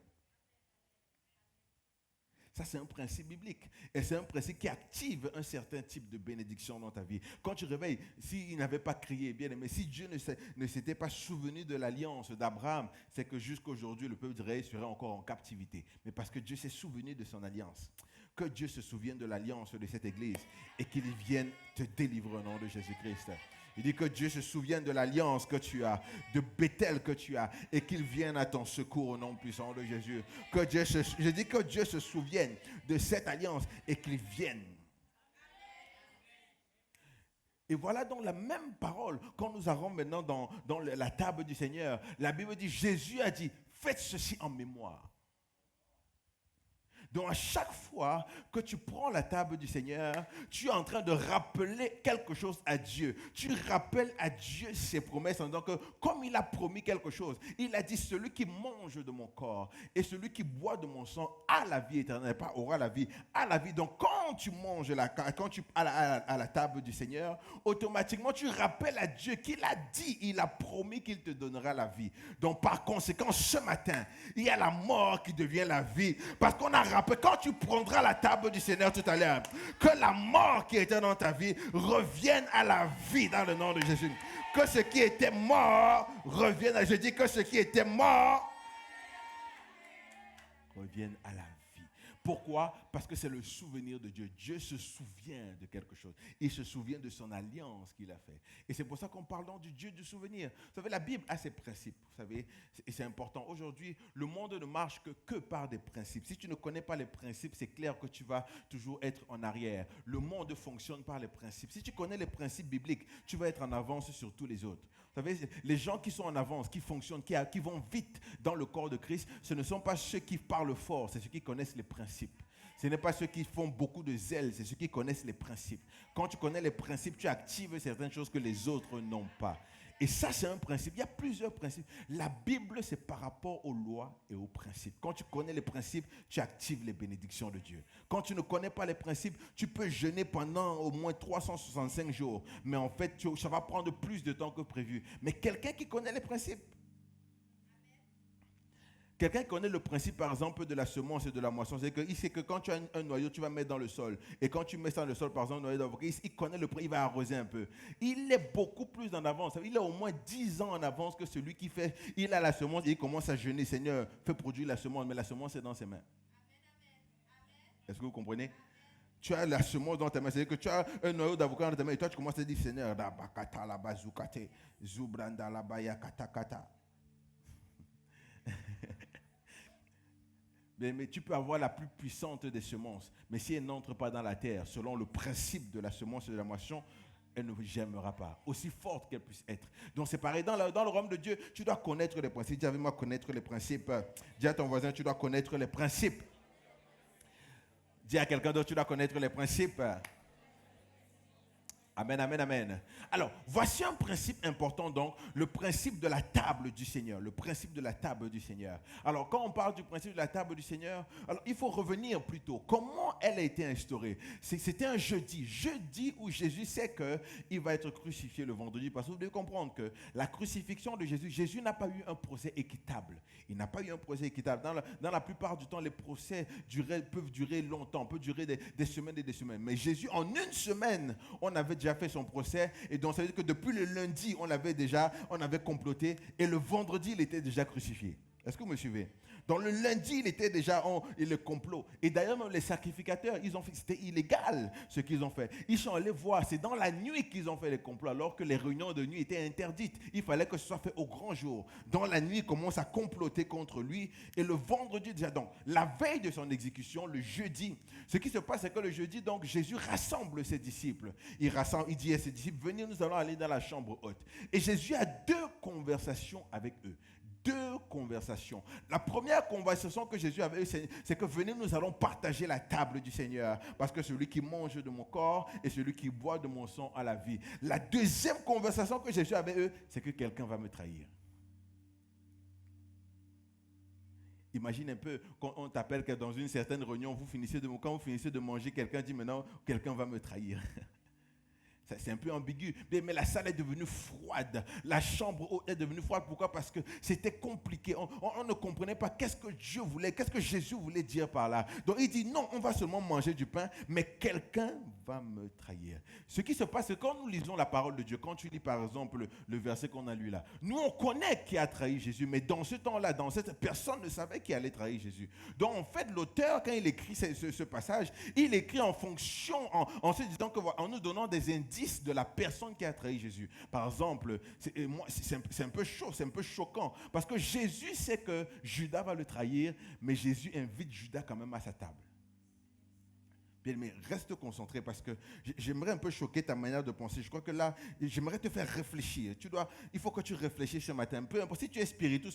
Ça, c'est un principe biblique. Et c'est un principe qui active un certain type de bénédiction dans ta vie. Quand tu réveilles, s'il n'avait pas crié, bien aimé, si Dieu ne s'était pas souvenu de l'alliance d'Abraham, c'est que jusqu'à aujourd'hui, le peuple d'Israël serait encore en captivité. Mais parce que Dieu s'est souvenu de son alliance. Que Dieu se souvienne de l'alliance de cette église et qu'il vienne te délivrer au nom de Jésus-Christ. Il dit que Dieu se souvienne de l'alliance que tu as, de Bethel que tu as, et qu'il vienne à ton secours au nom puissant de Jésus. Je dis que Dieu se souvienne de cette alliance et qu'il vienne. Et voilà donc la même parole quand nous arrivons maintenant dans la table du Seigneur. La Bible dit, Jésus a dit, faites ceci en mémoire. Donc à chaque fois que tu prends la table du Seigneur, tu es en train de rappeler quelque chose à Dieu. Tu rappelles à Dieu ses promesses en disant que comme il a promis quelque chose, il a dit celui qui mange de mon corps et celui qui boit de mon sang a la vie éternelle, pas aura la vie, a la vie. Donc quand tu manges à la table du Seigneur, automatiquement tu rappelles à Dieu qu'il a dit, il a promis qu'il te donnera la vie. Donc par conséquent, ce matin, il y a la mort qui devient la vie parce qu'on a rappelé, quand tu prendras la table du Seigneur tout à l'heure, que la mort qui était dans ta vie revienne à la vie dans le nom de Jésus. Que ce qui était mort revienne à... Je dis que ce qui était mort revienne à la vie. Pourquoi? Parce que c'est le souvenir de Dieu. Dieu se souvient de quelque chose. Il se souvient de son alliance qu'il a faite. Et c'est pour ça qu'on parle donc du Dieu du souvenir. Vous savez, la Bible a ses principes. Vous savez, et c'est important. Aujourd'hui, le monde ne marche que par des principes. Si tu ne connais pas les principes, c'est clair que tu vas toujours être en arrière. Le monde fonctionne par les principes. Si tu connais les principes bibliques, tu vas être en avance sur tous les autres. Vous savez, les gens qui sont en avance, qui fonctionnent, qui vont vite dans le corps de Christ, ce ne sont pas ceux qui parlent fort, c'est ceux qui connaissent les principes. Ce n'est pas ceux qui font beaucoup de zèle, c'est ceux qui connaissent les principes. Quand tu connais les principes, tu actives certaines choses que les autres n'ont pas. Et ça, c'est un principe. Il y a plusieurs principes. La Bible, c'est par rapport aux lois et aux principes. Quand tu connais les principes, tu actives les bénédictions de Dieu. Quand tu ne connais pas les principes, tu peux jeûner pendant au moins 365 jours. Mais en fait, ça va prendre plus de temps que prévu. Mais quelqu'un qui connaît les principes, quelqu'un qui connaît le principe, par exemple, de la semence et de la moisson, c'est qu'il sait que quand tu as un noyau, tu vas mettre dans le sol. Et quand tu mets ça dans le sol, par exemple, un noyau d'avocat, il connaît le principe, il va arroser un peu. Il est beaucoup plus en avance. Il est au moins 10 ans en avance que celui qui fait, il a la semence et il commence à jeûner. Seigneur, fais produire la semence, mais la semence est dans ses mains. Est-ce que vous comprenez? Tu as la semence dans tes mains, c'est-à-dire que tu as un noyau d'avocat dans tes mains et toi tu commences à dire, Seigneur, mais tu peux avoir la plus puissante des semences, mais si elle n'entre pas dans la terre, selon le principe de la semence et de la moisson, elle ne germera pas, aussi forte qu'elle puisse être. Donc c'est pareil, dans le royaume de Dieu, tu dois connaître les principes. Dis avec moi, connaître les principes. Dis à ton voisin, tu dois connaître les principes. Dis à quelqu'un d'autre, tu dois connaître les principes. Amen, amen, amen. Alors, voici un principe important donc, le principe de la table du Seigneur. Le principe de la table du Seigneur. Alors, quand on parle du principe de la table du Seigneur, alors il faut revenir plutôt. Comment elle a été instaurée? C'était un jeudi où Jésus sait qu'il va être crucifié le vendredi. Parce que vous devez comprendre que la crucifixion de Jésus n'a pas eu un procès équitable. Il n'a pas eu un procès équitable. Dans la plupart du temps, les procès peuvent durer longtemps, peuvent durer des semaines et des semaines. Mais Jésus, en une semaine, on avait déjà fait son procès, et donc ça veut dire que depuis le lundi on avait comploté, et le vendredi il était déjà crucifié. Est-ce que vous me suivez? Dans le lundi, il était déjà le complot. Et d'ailleurs, même les sacrificateurs, c'était illégal ce qu'ils ont fait. Ils sont allés voir, c'est dans la nuit qu'ils ont fait les complots, alors que les réunions de nuit étaient interdites. Il fallait que ce soit fait au grand jour. Dans la nuit, ils commencent à comploter contre lui. Et le vendredi, déjà, donc, la veille de son exécution, le jeudi, ce qui se passe, c'est que le jeudi, donc, Jésus rassemble ses disciples. Il dit à ses disciples, venez, nous allons aller dans la chambre haute. Et Jésus a 2 conversations avec eux. 2 conversations. La première conversation que Jésus avait eue, c'est que venez, nous allons partager la table du Seigneur. Parce que celui qui mange de mon corps et celui qui boit de mon sang a la vie. La deuxième conversation que Jésus avait eue, c'est que quelqu'un va me trahir. Imagine un peu quand on t'appelle que dans une certaine réunion, quand vous finissez de manger, quelqu'un dit maintenant, quelqu'un va me trahir. C'est un peu ambigu, mais la salle est devenue froide. La chambre haute est devenue froide. Pourquoi? Parce que c'était compliqué. On ne comprenait pas qu'est-ce que Dieu voulait, qu'est-ce que Jésus voulait dire par là. Donc il dit non, on va seulement manger du pain, mais quelqu'un va me trahir. Ce qui se passe, c'est quand nous lisons la parole de Dieu, quand tu lis par exemple le verset qu'on a lu là, nous on connaît qui a trahi Jésus, mais dans ce temps-là, personne ne savait qui allait trahir Jésus. Donc en fait, l'auteur, quand il écrit ce passage, il écrit en fonction, en se disant en nous donnant des indices de la personne qui a trahi Jésus. Par exemple, c'est un peu chaud, c'est un peu choquant, parce que Jésus sait que Judas va le trahir, mais Jésus invite Judas quand même à sa table. Bien, mais reste concentré parce que j'aimerais un peu choquer ta manière de penser. Je crois que là, j'aimerais te faire réfléchir. Il faut que tu réfléchisses ce matin. Peu importe si tu es spirituel,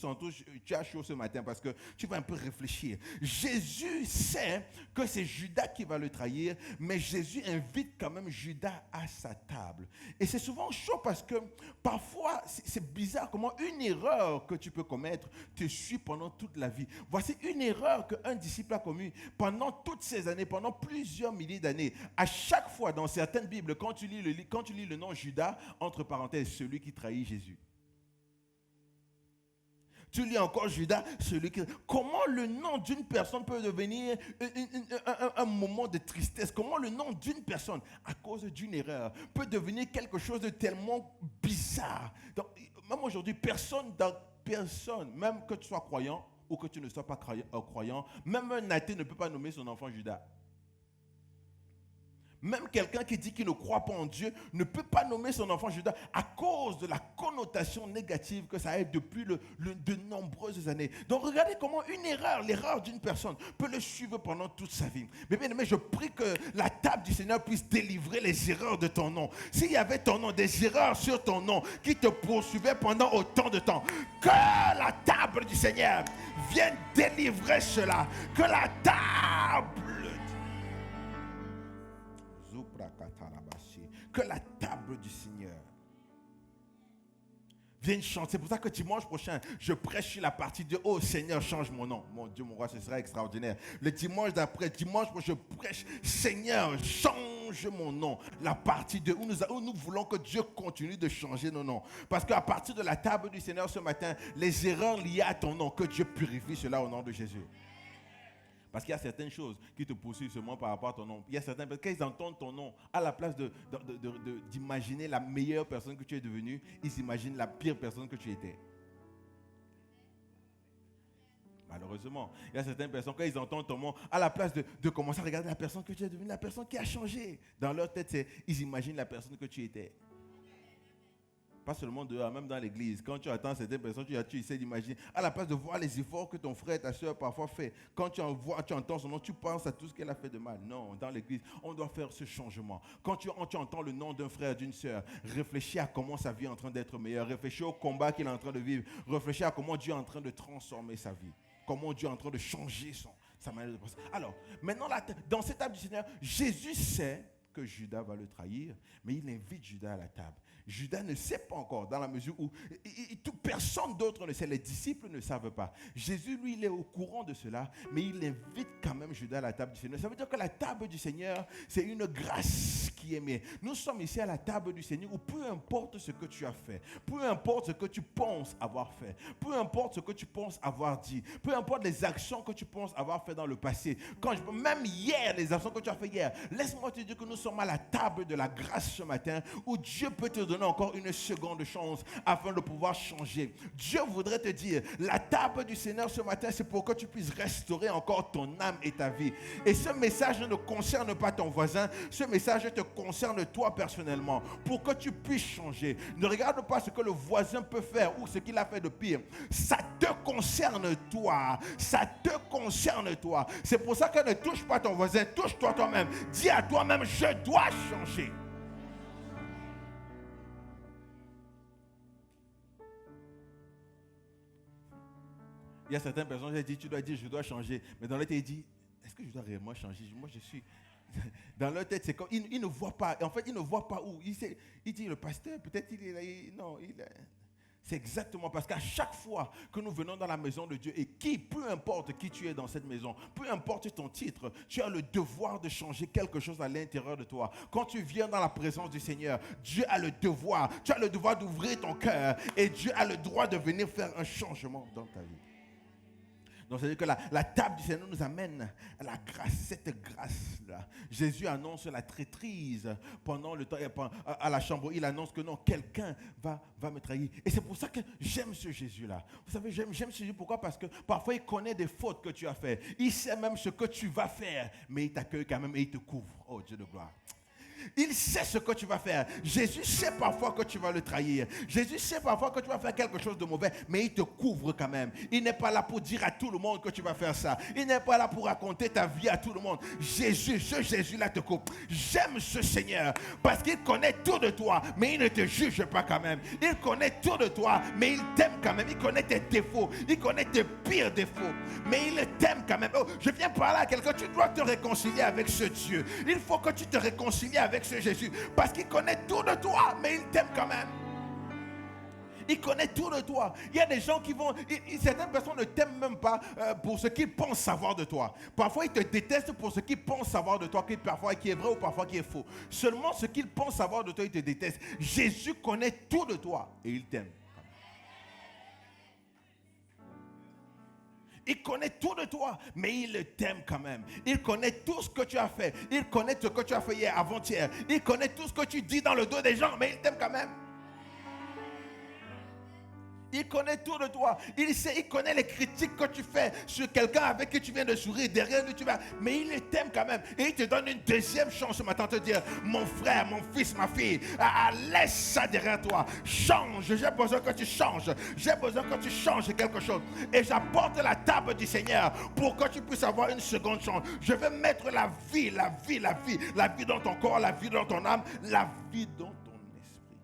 tu as chaud ce matin parce que tu vas un peu réfléchir. Jésus sait que c'est Judas qui va le trahir, mais Jésus invite quand même Judas à sa table. Et c'est souvent chaud parce que parfois, c'est bizarre comment une erreur que tu peux commettre te suit pendant toute la vie. Voici une erreur qu'un disciple a commise pendant toutes ces années, pendant plusieurs milliers d'années. À chaque fois, dans certaines Bibles, quand tu lis le nom Judas, entre parenthèses, celui qui trahit Jésus. Tu lis encore Judas, celui qui... Comment le nom d'une personne peut devenir un moment de tristesse? Comment le nom d'une personne, à cause d'une erreur, peut devenir quelque chose de tellement bizarre? Donc, même aujourd'hui, personne, même que tu sois croyant ou que tu ne sois pas croyant, même un athée ne peut pas nommer son enfant Judas. Même quelqu'un qui dit qu'il ne croit pas en Dieu ne peut pas nommer son enfant Judas à cause de la connotation négative que ça a depuis de nombreuses années. Donc regardez comment l'erreur d'une personne peut le suivre pendant toute sa vie. Mais bien aimé, je prie que la table du Seigneur puisse délivrer les erreurs de ton nom. S'il y avait ton nom, des erreurs sur ton nom qui te poursuivaient pendant autant de temps, que la table du Seigneur vienne délivrer cela. Que la table... Que la table du Seigneur vienne chanter. C'est pour ça que dimanche prochain, je prêche sur la partie de « Oh Seigneur, change mon nom ». Mon Dieu, mon roi, ce sera extraordinaire. Le dimanche d'après, je prêche « Seigneur, change mon nom ». La partie de où nous voulons que Dieu continue de changer nos noms. Parce qu'à partir de la table du Seigneur ce matin, les erreurs liées à ton nom, que Dieu purifie cela au nom de Jésus. Parce qu'il y a certaines choses qui te poursuivent seulement par rapport à ton nom. Il y a certaines personnes, quand ils entendent ton nom, à la place d'imaginer la meilleure personne que tu es devenue, ils imaginent la pire personne que tu étais. Malheureusement, il y a certaines personnes, quand ils entendent ton nom, à la place de commencer à regarder la personne que tu es devenue, la personne qui a changé, dans leur tête, ils imaginent la personne que tu étais. Pas seulement dehors, même dans l'église. Quand tu attends certaines personnes, tu essaies d'imaginer. À la place de voir les efforts que ton frère et ta soeur parfois fait, quand tu entends son nom, tu penses à tout ce qu'elle a fait de mal. Non, dans l'église, on doit faire ce changement. Quand tu entends le nom d'un frère, d'une soeur, réfléchis à comment sa vie est en train d'être meilleure. Réfléchis au combat qu'il est en train de vivre. Réfléchis à comment Dieu est en train de transformer sa vie. Comment Dieu est en train de changer sa manière de penser. Alors, maintenant, dans cette table du Seigneur, Jésus sait que Judas va le trahir, mais il invite Judas à la table. Judas ne sait pas encore, dans la mesure où personne d'autre ne sait, les disciples ne savent pas. Jésus, lui, il est au courant de cela, mais il invite quand même Judas à la table du Seigneur. Ça veut dire que la table du Seigneur, c'est une grâce qui est mise. Nous sommes ici à la table du Seigneur où peu importe ce que tu as fait, peu importe ce que tu penses avoir fait, peu importe ce que tu penses avoir dit, peu importe les actions que tu penses avoir fait dans le passé, même hier, les actions que tu as fait hier, laisse-moi te dire que nous sommes à la table de la grâce ce matin où Dieu peut te donner donner encore une seconde chance afin de pouvoir changer. Dieu voudrait te dire, la table du Seigneur ce matin, c'est pour que tu puisses restaurer encore ton âme et ta vie. Et ce message ne concerne pas ton voisin, ce message te concerne toi personnellement, pour que tu puisses changer. Ne regarde pas ce que le voisin peut faire ou ce qu'il a fait de pire. Ça te concerne toi. Ça te concerne toi. C'est pour ça que ne touche pas ton voisin, touche-toi toi-même. Dis à toi-même, je dois changer. Il y a certaines personnes qui disent, tu dois dire, je dois changer. Mais dans leur tête, il dit, est-ce que je dois réellement changer? Moi, je suis... Dans leur tête, c'est comme, il ne voit pas. En fait, il ne voit pas où. Il dit, le pasteur, peut-être c'est exactement parce qu'à chaque fois que nous venons dans la maison de Dieu, et peu importe qui tu es dans cette maison, peu importe ton titre, tu as le devoir de changer quelque chose à l'intérieur de toi. Quand tu viens dans la présence du Seigneur, Dieu a le devoir, tu as le devoir d'ouvrir ton cœur et Dieu a le droit de venir faire un changement dans ta vie. Donc, c'est-à-dire que la table du Seigneur nous amène à la grâce, cette grâce-là. Jésus annonce la traîtrise pendant le temps, à la chambre, il annonce que non, quelqu'un va me trahir. Et c'est pour ça que j'aime ce Jésus-là. Vous savez, j'aime ce Jésus, pourquoi? Parce que parfois, il connaît des fautes que tu as faites. Il sait même ce que tu vas faire, mais il t'accueille quand même et il te couvre. Oh, Dieu de gloire. Il sait ce que tu vas faire. Jésus sait parfois que tu vas le trahir. Jésus sait parfois que tu vas faire quelque chose de mauvais, mais il te couvre quand même. Il n'est pas là pour dire à tout le monde que tu vas faire ça. Il n'est pas là pour raconter ta vie à tout le monde. Jésus, ce Jésus-là te couvre. J'aime ce Seigneur parce qu'il connaît tout de toi, mais il ne te juge pas quand même. Il connaît tout de toi, mais il t'aime quand même. Il connaît tes défauts. Il connaît tes pires défauts, mais il t'aime quand même. Oh, je viens parler à quelqu'un. Tu dois te réconcilier avec ce Dieu. Il faut que tu te réconcilies avec ce Jésus, parce qu'il connaît tout de toi, mais il t'aime quand même. Il connaît tout de toi. Il y a des gens qui vont... certaines personnes ne t'aiment même pas pour ce qu'ils pensent savoir de toi. Parfois, ils te détestent pour ce qu'ils pensent savoir de toi, parfois qui est vrai ou parfois qui est faux. Seulement ce qu'ils pensent savoir de toi, ils te détestent. Jésus connaît tout de toi et il t'aime. Il connaît tout de toi, mais il t'aime quand même. Il connaît tout ce que tu as fait. Il connaît ce que tu as fait hier, avant-hier. Il connaît tout ce que tu dis dans le dos des gens, mais il t'aime quand même. Il connaît tout de toi. Il connaît les critiques que tu fais sur quelqu'un avec qui tu viens de sourire. Derrière lui, tu vas. Mais il t'aime quand même. Et il te donne une deuxième chance ce matin de te dire, mon frère, mon fils, ma fille, laisse ça derrière toi. Change. J'ai besoin que tu changes. J'ai besoin que tu changes quelque chose. Et j'apporte la table du Seigneur pour que tu puisses avoir une seconde chance. Je vais mettre la vie dans ton corps, la vie dans ton âme, la vie dans ton esprit.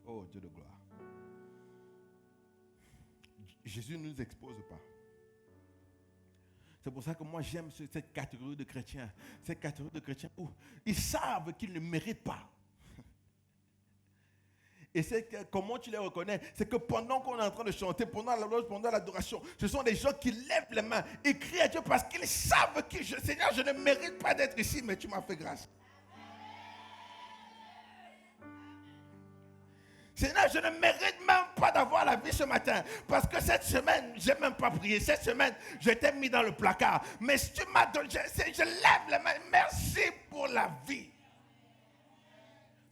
Oh, Dieu de gloire. Jésus ne nous expose pas. C'est pour ça que moi j'aime cette catégorie de chrétiens. Cette catégorie de chrétiens où ils savent qu'ils ne méritent pas. Et comment tu les reconnais? C'est que pendant qu'on est en train de chanter, pendant la louange, pendant l'adoration, ce sont des gens qui lèvent les mains et crient à Dieu parce qu'ils savent que Seigneur, je ne mérite pas d'être ici, mais tu m'as fait grâce. Seigneur, je ne mérite même pas d'avoir la vie ce matin. Parce que cette semaine, je n'ai même pas prié. Cette semaine, je t'ai mis dans le placard. Mais si tu m'as donné, je lève les mains. Merci pour la vie.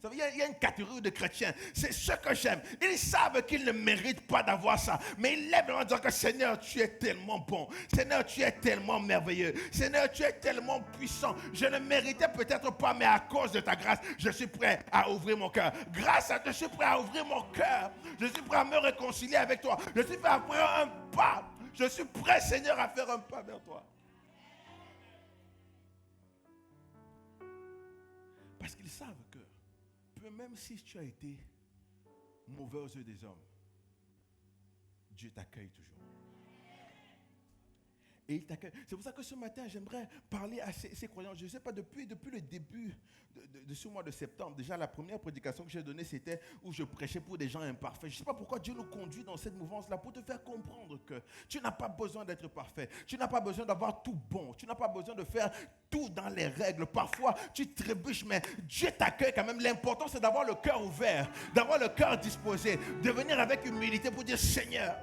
Vous savez, il y a une catégorie de chrétiens. C'est ce que j'aime. Ils savent qu'ils ne méritent pas d'avoir ça. Mais ils lèvent les mains en disant que Seigneur, tu es tellement bon. Seigneur, tu es tellement merveilleux. Seigneur, tu es tellement puissant. Je ne méritais peut-être pas, mais à cause de ta grâce, je suis prêt à ouvrir mon cœur. Grâce à toi, je suis prêt à ouvrir mon cœur. Je suis prêt à me réconcilier avec toi. Je suis prêt à faire un pas. Je suis prêt, Seigneur, à faire un pas vers toi. Parce qu'ils savent que même si tu as été mauvais aux yeux des hommes, Dieu t'accueille toujours. Et il t'accueille. C'est pour ça que ce matin, j'aimerais parler à ces croyants. Je ne sais pas, depuis le début de ce mois de septembre, déjà la première prédication que j'ai donnée, c'était où je prêchais pour des gens imparfaits. Je ne sais pas pourquoi Dieu nous conduit dans cette mouvance-là, pour te faire comprendre que tu n'as pas besoin d'être parfait. Tu n'as pas besoin d'avoir tout bon. Tu n'as pas besoin de faire tout dans les règles. Parfois, tu trébuches, mais Dieu t'accueille quand même. L'important, c'est d'avoir le cœur ouvert, d'avoir le cœur disposé, de venir avec humilité pour dire, Seigneur,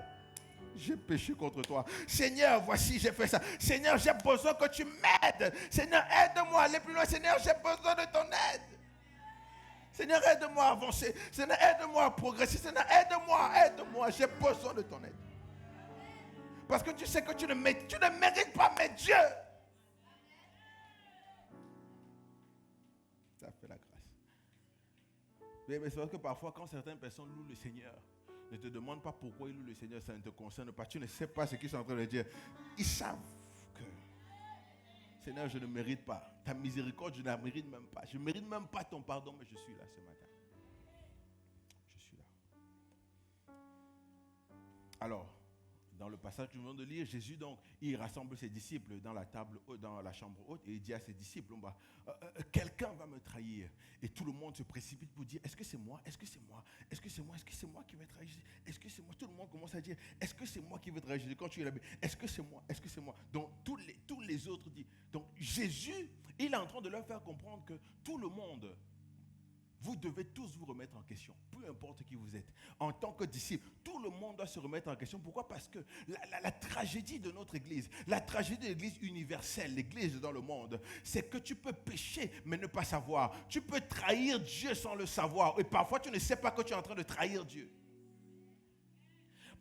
j'ai péché contre toi. Seigneur, voici, j'ai fait ça. Seigneur, j'ai besoin que tu m'aides. Seigneur, aide-moi à aller plus loin. Seigneur, j'ai besoin de ton aide. Seigneur, aide-moi à avancer. Seigneur, aide-moi à progresser. Seigneur, aide-moi. J'ai besoin de ton aide. Parce que tu sais que tu ne mérites pas, mais Dieu. Ça fait la grâce. Mais c'est parce que parfois, quand certaines personnes louent le Seigneur, ne te demande pas pourquoi ils louent le Seigneur, ça ne te concerne pas. Tu ne sais pas ce qu'ils sont en train de dire. Ils savent que, Seigneur, je ne mérite pas. Ta miséricorde, je ne la mérite même pas. Je ne mérite même pas ton pardon, mais je suis là ce matin. Je suis là. Alors, dans le passage que nous venons de lire, Jésus, donc, il rassemble ses disciples dans la chambre haute et il dit à ses disciples, quelqu'un va me trahir. Et tout le monde se précipite pour dire, est-ce que c'est moi? Est-ce que c'est moi? Est-ce que c'est moi? Est-ce que c'est moi qui vais trahir? Est-ce que c'est moi? Tout le monde commence à dire, est-ce que c'est moi qui vais trahir? Quand tu es là, est-ce que c'est moi? Est-ce que c'est moi? Donc, tous les autres disent. Donc, Jésus, il est en train de leur faire comprendre que tout le monde, vous devez tous vous remettre en question, peu importe qui vous êtes. En tant que disciple, tout le monde doit se remettre en question. Pourquoi? Parce que la tragédie de notre Église, la tragédie de l'Église universelle, l'Église dans le monde, c'est que tu peux pécher mais ne pas savoir. Tu peux trahir Dieu sans le savoir. Et parfois, tu ne sais pas que tu es en train de trahir Dieu.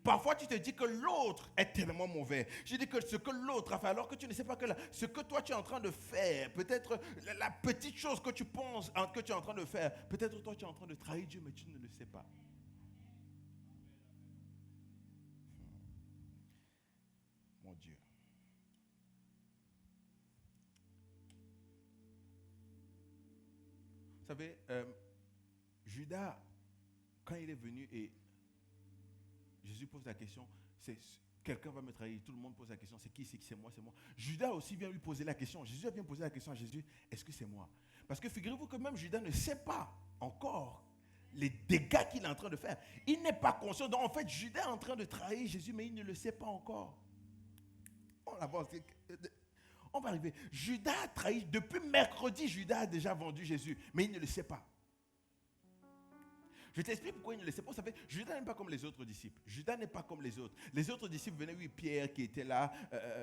Parfois, tu te dis que l'autre est tellement mauvais. Je dis que ce que l'autre a fait, alors que tu ne sais pas que ce que toi tu es en train de faire, peut-être la petite chose que tu penses que tu es en train de faire, peut-être toi tu es en train de trahir Dieu, mais tu ne le sais pas. Mon Dieu. Vous savez, Judas, quand il est venu et Jésus pose la question, quelqu'un va me trahir. Tout le monde pose la question, c'est qui? C'est moi, c'est moi. Judas aussi vient lui poser la question. Jésus vient poser la question à Jésus, est-ce que c'est moi? Parce que figurez-vous que même Judas ne sait pas encore les dégâts qu'il est en train de faire. Il n'est pas conscient. Donc en fait, Judas est en train de trahir Jésus, mais il ne le sait pas encore. On avance. On va arriver. Judas a trahi. Depuis mercredi, Judas a déjà vendu Jésus, mais il ne le sait pas. Je t'explique pourquoi il ne le sait pas. Vous savez, Judas n'est pas comme les autres disciples. Judas n'est pas comme les autres. Les autres disciples venaient, oui, Pierre qui était là,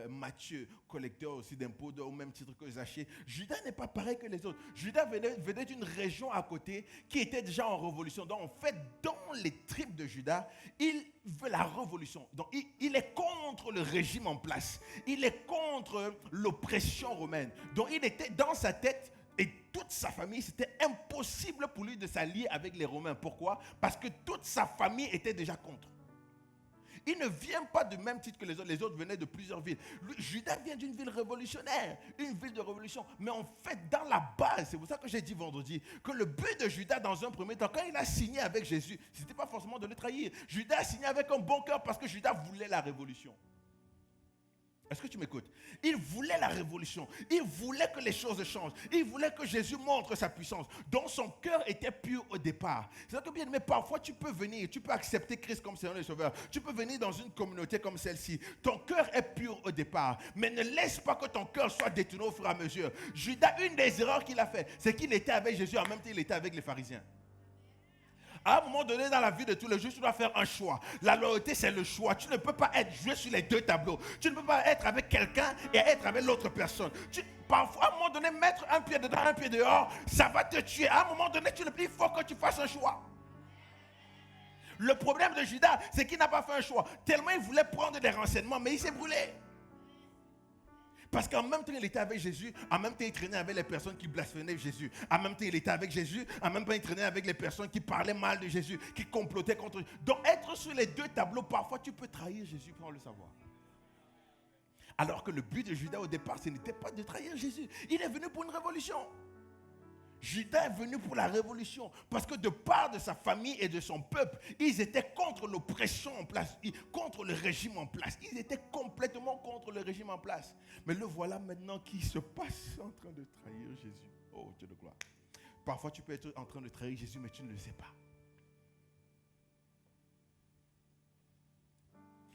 Matthieu, collecteur aussi d'impôts, au même titre que Zachée. Judas n'est pas pareil que les autres. Judas venait d'une région à côté qui était déjà en révolution. Donc, en fait, dans les tripes de Judas, il veut la révolution. Donc, il est contre le régime en place. Il est contre l'oppression romaine. Donc, il était dans sa tête. Et toute sa famille, c'était impossible pour lui de s'allier avec les Romains. Pourquoi? Parce que toute sa famille était déjà contre. Il ne vient pas du même titre que les autres. Les autres venaient de plusieurs villes. Judas vient d'une ville révolutionnaire, une ville de révolution. Mais en fait, dans la base, c'est pour ça que j'ai dit vendredi, que le but de Judas, dans un premier temps, quand il a signé avec Jésus, ce n'était pas forcément de le trahir. Judas a signé avec un bon cœur parce que Judas voulait la révolution. Est-ce que tu m'écoutes? Il voulait la révolution. Il voulait que les choses changent. Il voulait que Jésus montre sa puissance. Donc son cœur était pur au départ. C'est que bien, mais parfois tu peux venir, tu peux accepter Christ comme Seigneur et Sauveur. Tu peux venir dans une communauté comme celle-ci. Ton cœur est pur au départ. Mais ne laisse pas que ton cœur soit détourné au fur et à mesure. Judas, une des erreurs qu'il a fait, c'est qu'il était avec Jésus, en même temps il était avec les pharisiens. À un moment donné dans la vie de tous les jours, tu dois faire un choix. La loyauté, c'est le choix. Tu ne peux pas être joué sur les deux tableaux. Tu ne peux pas être avec quelqu'un et être avec l'autre personne. Parfois, à un moment donné, mettre un pied dedans, un pied dehors, ça va te tuer. À un moment donné, il faut que tu fasses un choix. Le problème de Judas, c'est qu'il n'a pas fait un choix. Tellement il voulait prendre des renseignements, mais il s'est brûlé. Parce qu'en même temps, il était avec Jésus, en même temps, il traînait avec les personnes qui blasphémaient Jésus. En même temps, il était avec Jésus, en même temps, il traînait avec les personnes qui parlaient mal de Jésus, qui complotaient contre lui. Donc, être sur les deux tableaux, parfois, tu peux trahir Jésus sans le savoir. Alors que le but de Judas au départ, ce n'était pas de trahir Jésus. Il est venu pour une révolution. Judas est venu pour la révolution parce que de part de sa famille et de son peuple, ils étaient contre l'oppression en place, contre le régime en place. Ils étaient complètement contre le régime en place. Mais le voilà maintenant qui se passe en train de trahir Jésus. Oh, Dieu de gloire. Parfois tu peux être en train de trahir Jésus, mais tu ne le sais pas.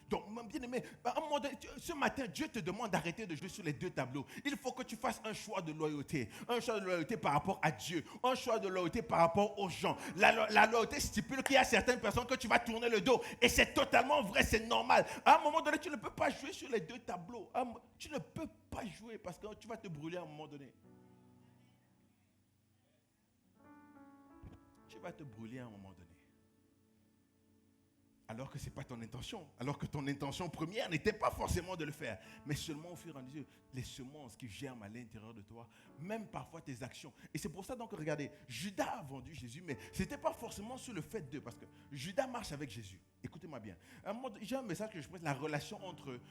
Donc bien-aimé, à un moment donné, ce matin, Dieu te demande d'arrêter de jouer sur les deux tableaux. Il faut que tu fasses un choix de loyauté. Un choix de loyauté par rapport à Dieu. Un choix de loyauté par rapport aux gens. La loyauté stipule qu'il y a certaines personnes que tu vas tourner le dos. Et c'est totalement vrai, c'est normal. À un moment donné, tu ne peux pas jouer sur les deux tableaux. Tu ne peux pas jouer parce que tu vas te brûler à un moment donné. Tu vas te brûler à un moment donné. Alors que ce n'est pas ton intention. Alors que ton intention première n'était pas forcément de le faire. Mais seulement au fur et à mesure, les semences qui germent à l'intérieur de toi, même parfois tes actions. Et c'est pour ça donc, regardez, Judas a vendu Jésus, mais ce n'était pas forcément sur le fait de, parce que Judas marche avec Jésus. Écoutez-moi bien. J'ai un message que je prête, la relation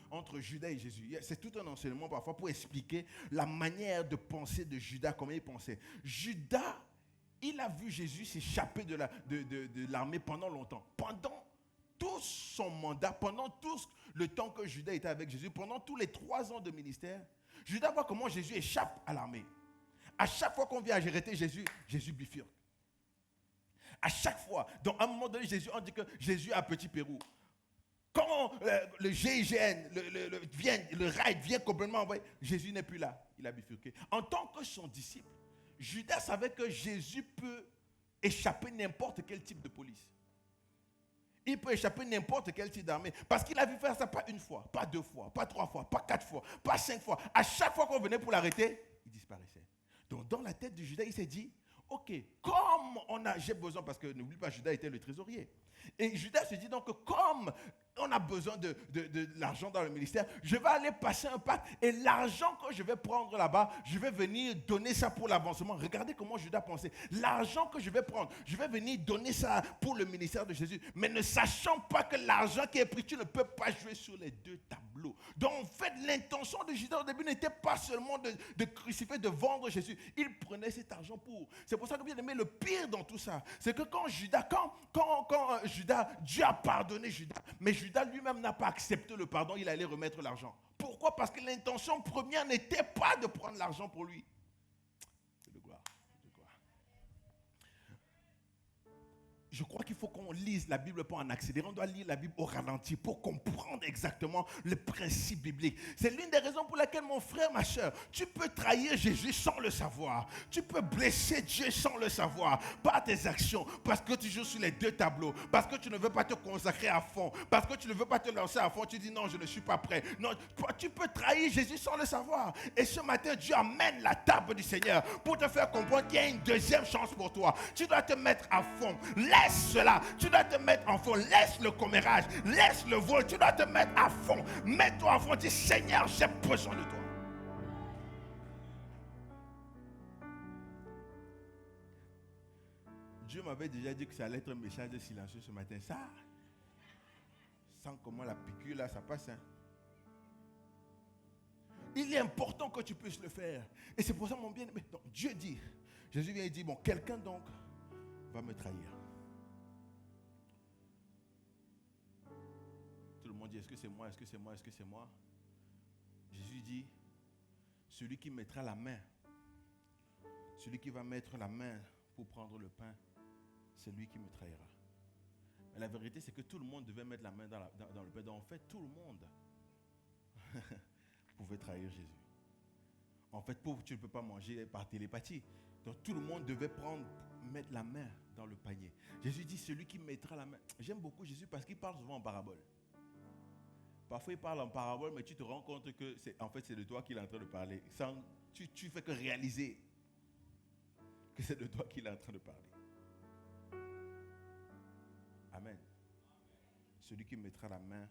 entre Judas et Jésus. C'est tout un enseignement parfois pour expliquer la manière de penser de Judas, comment il pensait. Judas, il a vu Jésus s'échapper de l'armée pendant longtemps. Pendant tout son mandat, pendant tout le temps que Judas était avec Jésus, pendant tous les 3 ans de ministère, Judas voit comment Jésus échappe à l'armée. À chaque fois qu'on vient arrêter Jésus, Jésus bifurque. À chaque fois. Donc à un moment donné, on dit que Jésus a un petit Pérou. Quand le GIGN, le raid vient complètement envoyé, Jésus n'est plus là. Il a bifurqué. En tant que son disciple, Judas savait que Jésus peut échapper n'importe quel type de police. Il peut échapper n'importe quel type d'armée. Parce qu'il a vu faire ça pas une fois, pas 2 fois, pas 3 fois, pas 4 fois, pas 5 fois. À chaque fois qu'on venait pour l'arrêter, il disparaissait. Donc dans la tête de Judas, il s'est dit, ok, comme j'ai besoin, parce que n'oublie pas, Judas était le trésorier. Et Judas se dit donc, comme on a besoin de l'argent dans le ministère, je vais aller passer un pacte et l'argent que je vais prendre là-bas, je vais venir donner ça pour l'avancement. Regardez comment Judas pensait. L'argent que je vais prendre, je vais venir donner ça pour le ministère de Jésus. Mais ne sachant pas que l'argent qui est pris, tu ne peux pas jouer sur les deux tableaux. Donc en fait, l'intention de Judas au début n'était pas seulement de crucifier, de vendre Jésus. Il prenait cet argent pour. C'est pour ça que bien aimé, le pire dans tout ça, c'est que quand Judas, Dieu a pardonné Judas, mais Judas lui-même n'a pas accepté le pardon, il allait remettre l'argent. Pourquoi? Parce que l'intention première n'était pas de prendre l'argent pour lui. De gloire. Je crois qu'il faut qu'on lise la Bible pas en accélérant, on doit lire la Bible au ralenti pour comprendre exactement le principe biblique. C'est l'une des raisons pour laquelle, mon frère, ma soeur, tu peux trahir Jésus sans le savoir. Tu peux blesser Dieu sans le savoir, par tes actions, parce que tu joues sur les deux tableaux, parce que tu ne veux pas te consacrer à fond, parce que tu ne veux pas te lancer à fond, tu dis non, je ne suis pas prêt. Non, tu peux trahir Jésus sans le savoir. Et ce matin, Dieu amène la table du Seigneur pour te faire comprendre qu'il y a une deuxième chance pour toi. Tu dois te mettre à fond. Laisse cela, tu dois te mettre en fond, laisse le commérage, laisse le vol, tu dois te mettre à fond, mets-toi à fond, dis Seigneur, j'ai besoin de toi. Dieu m'avait déjà dit que ça allait être un message de silencieux ce matin, ça, sans comment la piqûre là, ça passe. Hein. Il est important que tu puisses le faire. Et c'est pour ça, mon bien-aimé, donc Dieu dit, Jésus vient et dit, bon, quelqu'un donc va me trahir. Tout le monde dit, est-ce que c'est moi, est-ce que c'est moi, est-ce que c'est moi? Jésus dit, celui qui mettra la main, celui qui va mettre la main pour prendre le pain, c'est lui qui me trahira. Mais la vérité, c'est que tout le monde devait mettre la main dans le pain. Donc en fait, tout le monde pouvait trahir Jésus. En fait, pauvre, tu ne peux pas manger par télépathie. Donc tout le monde devait mettre la main dans le panier. Jésus dit, celui qui mettra la main. J'aime beaucoup Jésus parce qu'il parle souvent en parabole. Parfois, il parle en parabole, mais tu te rends compte que c'est de toi qu'il est en train de parler. Tu fais que réaliser que c'est de toi qu'il est en train de parler. Amen. Celui qui mettra la main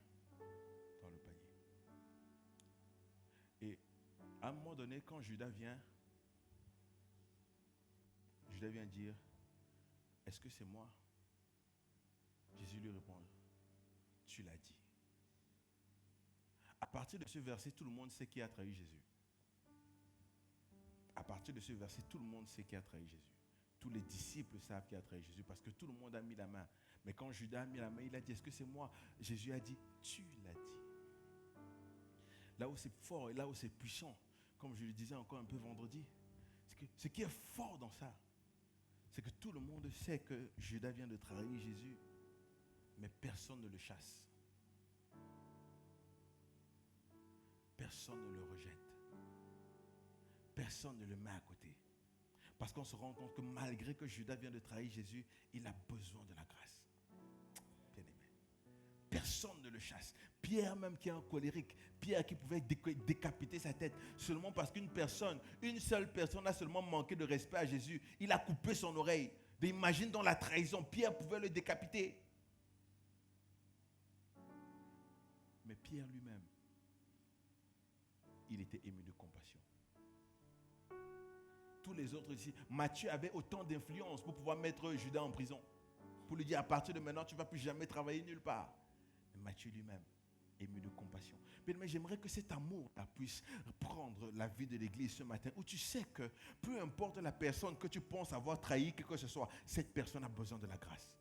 dans le panier. Et à un moment donné, quand Judas vient dire, est-ce que c'est moi? Jésus lui répond, tu l'as dit. À partir de ce verset, tout le monde sait qui a trahi Jésus. À partir de ce verset, tout le monde sait qui a trahi Jésus. Tous les disciples savent qui a trahi Jésus parce que tout le monde a mis la main. Mais quand Judas a mis la main, il a dit, est-ce que c'est moi? Jésus a dit, tu l'as dit. Là où c'est fort et là où c'est puissant, comme je le disais encore un peu vendredi, ce qui est fort dans ça, c'est que tout le monde sait que Judas vient de trahir Jésus, mais personne ne le chasse. personne ne le rejette. Personne ne le met à côté. Parce qu'on se rend compte que malgré que Judas vient de trahir Jésus, il a besoin de la grâce. Bien aimé. Personne ne le chasse. Pierre même qui est un colérique, Pierre qui pouvait décapiter sa tête, seulement parce qu'une seule personne a seulement manqué de respect à Jésus, il a coupé son oreille. Imagine dans la trahison, Pierre pouvait le décapiter. Mais Pierre lui-même, il était ému de compassion. Tous les autres ici, Matthieu avait autant d'influence pour pouvoir mettre Judas en prison. Pour lui dire, à partir de maintenant, tu ne vas plus jamais travailler nulle part. Mais Matthieu lui-même, ému de compassion. Mais j'aimerais que cet amour-là puisse prendre la vie de l'église ce matin, où tu sais que peu importe la personne que tu penses avoir trahi, que ce soit, cette personne a besoin de la grâce.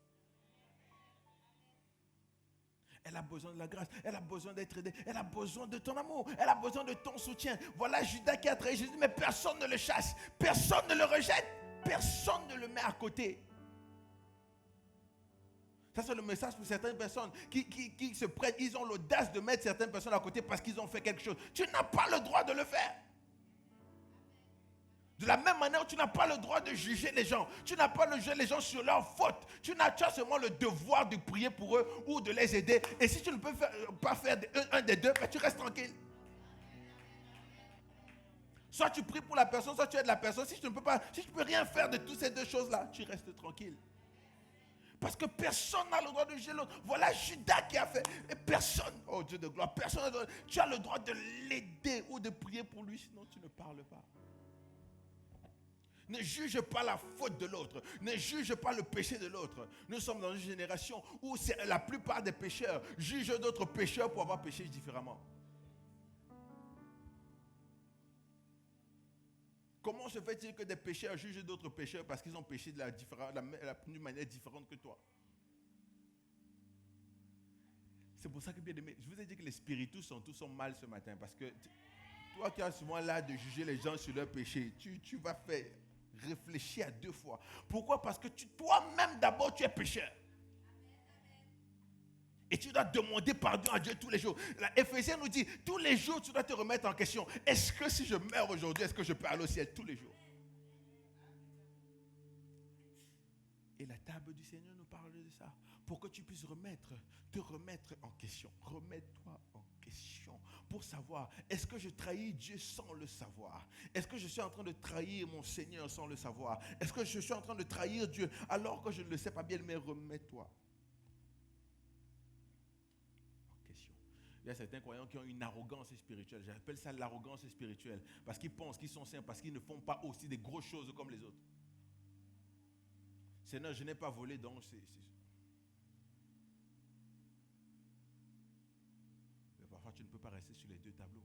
Elle a besoin de la grâce, elle a besoin d'être aidée, elle a besoin de ton amour, elle a besoin de ton soutien. Voilà Judas qui a trahi Jésus, mais personne ne le chasse, personne ne le rejette, personne ne le met à côté. Ça, c'est le message pour certaines personnes qui se prêtent, ils ont l'audace de mettre certaines personnes à côté parce qu'ils ont fait quelque chose. Tu n'as pas le droit de le faire. De la même manière, tu n'as pas le droit de juger les gens. Tu n'as pas le droit de juger les gens sur leurs fautes. Tu as seulement le devoir de prier pour eux ou de les aider. Et si tu ne peux pas faire un des deux, tu restes tranquille. Soit tu pries pour la personne, soit tu aides la personne. Si tu ne peux rien faire de toutes ces deux choses-là, tu restes tranquille. Parce que personne n'a le droit de juger l'autre. Voilà Judas qui a fait. Et personne, oh Dieu de gloire, personne n'a le droit. Tu as le droit de l'aider ou de prier pour lui, sinon tu ne parles pas. Ne juge pas la faute de l'autre. Ne juge pas le péché de l'autre. Nous sommes dans une génération où la plupart des pécheurs jugent d'autres pécheurs pour avoir péché différemment. Comment se fait-il que des pécheurs jugent d'autres pécheurs parce qu'ils ont péché d'une manière différente que toi? C'est pour ça que, bien aimé, je vous ai dit que les spiritus sont mal ce matin. Parce que toi qui as souvent l'air de juger les gens sur leurs péchés, tu vas faire réfléchir à deux fois. Pourquoi? Parce que toi-même d'abord tu es pécheur. Et tu dois demander pardon à Dieu tous les jours. Éphésiens nous dit, tous les jours tu dois te remettre en question. Est-ce que si je meurs aujourd'hui, est-ce que je peux aller au ciel tous les jours? Et la table du Seigneur nous parle de ça. Pour que tu puisses te remettre en question. Remets-toi en question. Pour savoir, est-ce que je trahis Dieu sans le savoir? Est-ce que je suis en train de trahir mon Seigneur sans le savoir? Est-ce que je suis en train de trahir Dieu alors que je ne le sais pas bien? Mais remets-toi en question. Il y a certains croyants qui ont une arrogance spirituelle. J'appelle ça l'arrogance spirituelle. Parce qu'ils pensent qu'ils sont saints, parce qu'ils ne font pas aussi des grosses choses comme les autres. Seigneur, je n'ai pas volé, donc Mais parfois, tu ne peux pas rester sur les deux tableaux.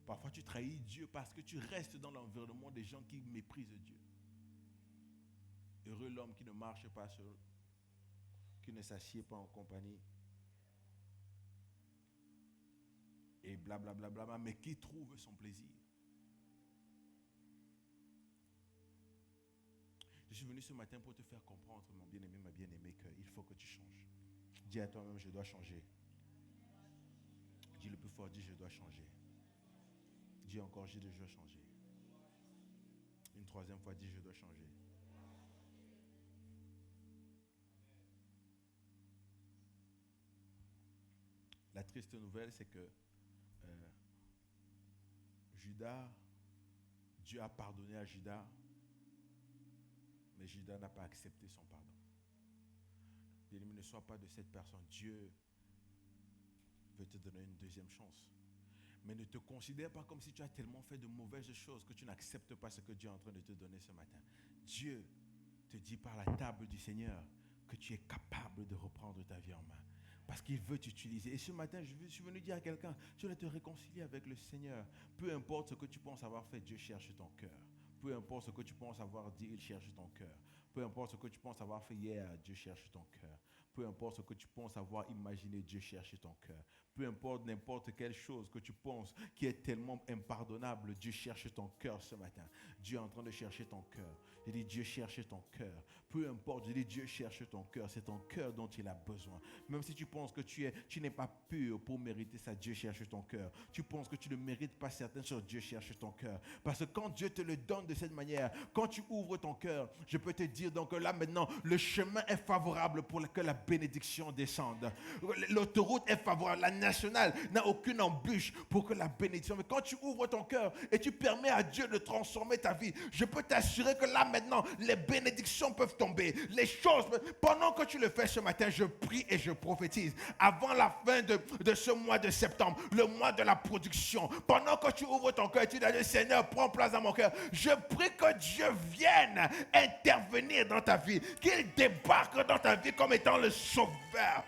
Parfois, tu trahis Dieu parce que tu restes dans l'environnement des gens qui méprisent Dieu. Heureux l'homme qui ne marche pas seul, qui ne s'assied pas en compagnie. Et blablabla, mais qui trouve son plaisir. Je suis venu ce matin pour te faire comprendre, mon bien-aimé, ma bien-aimée, qu'il faut que tu changes. Dis à toi-même, je dois changer. Dis le plus fort, dis je dois changer. Dis encore, je dois changer. Une troisième fois, dis je dois changer. La triste nouvelle, c'est que Dieu a pardonné à Judas, mais Judas n'a pas accepté son pardon. Bien-aimé, ne sois pas de cette personne. Dieu veut te donner une deuxième chance. Mais ne te considère pas comme si tu as tellement fait de mauvaises choses que tu n'acceptes pas ce que Dieu est en train de te donner ce matin. Dieu te dit par la table du Seigneur que tu es capable de reprendre ta vie en main. Parce qu'il veut t'utiliser. Et ce matin, je suis venu dire à quelqu'un, tu dois te réconcilier avec le Seigneur. Peu importe ce que tu penses avoir fait, Dieu cherche ton cœur. Peu importe ce que tu penses avoir dit, il cherche ton cœur. Peu importe ce que tu penses avoir fait hier, Dieu cherche ton cœur. Peu importe ce que tu penses avoir imaginé, Dieu cherche ton cœur. peu importe n'importe quelle chose que tu penses qui est tellement impardonnable, Dieu cherche ton cœur ce matin. Dieu est en train de chercher ton cœur. Je dis, Dieu cherche ton cœur. Peu importe, je dis, Dieu cherche ton cœur. C'est ton cœur dont il a besoin. Même si tu penses que tu n'es pas pur pour mériter ça, Dieu cherche ton cœur. Tu penses que tu ne mérites pas certaines choses, Dieu cherche ton cœur. Parce que quand Dieu te le donne de cette manière, quand tu ouvres ton cœur, je peux te dire donc là maintenant, le chemin est favorable pour que la bénédiction descende. L'autoroute est favorable. La nationale n'a aucune embûche pour que la bénédiction. Mais quand tu ouvres ton cœur et tu permets à Dieu de transformer ta vie, je peux t'assurer que là maintenant, les bénédictions peuvent tomber. Les choses, pendant que tu le fais ce matin, je prie et je prophétise. Avant la fin de ce mois de septembre, le mois de la production, pendant que tu ouvres ton cœur et tu dis, Seigneur, prends place dans mon cœur, je prie que Dieu vienne intervenir dans ta vie, qu'il débarque dans ta vie comme étant le sauveur.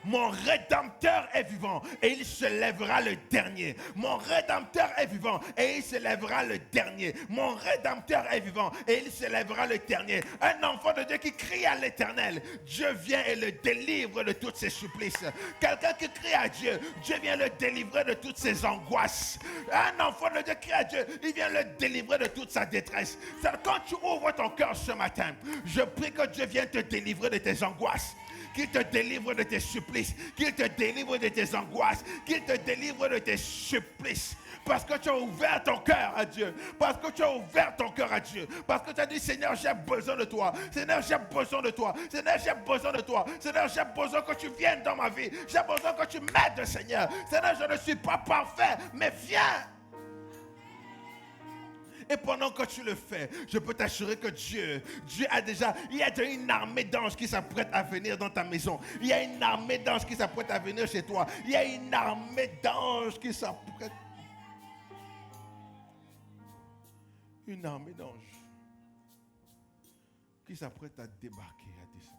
Mon Rédempteur est vivant et il se lèvera le dernier. Mon Rédempteur est vivant et il se lèvera le dernier. Mon Rédempteur est vivant et il se lèvera le dernier. Un enfant de Dieu qui crie à l'Éternel, Dieu vient et le délivre de toutes ses supplices. Quelqu'un qui crie à Dieu, Dieu vient le délivrer de toutes ses angoisses. Un enfant de Dieu crie à Dieu, il vient le délivrer de toute sa détresse. Quand tu ouvres ton cœur ce matin, je prie que Dieu vienne te délivrer de tes angoisses, qu'il te délivre de tes supplices, qu'il te délivre de tes angoisses, qu'il te délivre de tes supplices. Parce que tu as ouvert ton cœur à Dieu. Parce que tu as ouvert ton cœur à Dieu. Parce que tu as dit, Seigneur, j'ai besoin de toi. Seigneur, j'ai besoin de toi. Seigneur, j'ai besoin de toi. Seigneur, j'ai besoin que tu viennes dans ma vie. J'ai besoin que tu m'aides, Seigneur. Seigneur, je ne suis pas parfait, mais viens. Et pendant que tu le fais, je peux t'assurer que Dieu a déjà une armée d'anges qui s'apprête à venir dans ta maison. Il y a une armée d'anges qui s'apprête à venir chez toi. Il y a une armée d'anges qui s'apprête. Une armée d'anges qui s'apprête à débarquer, à descendre.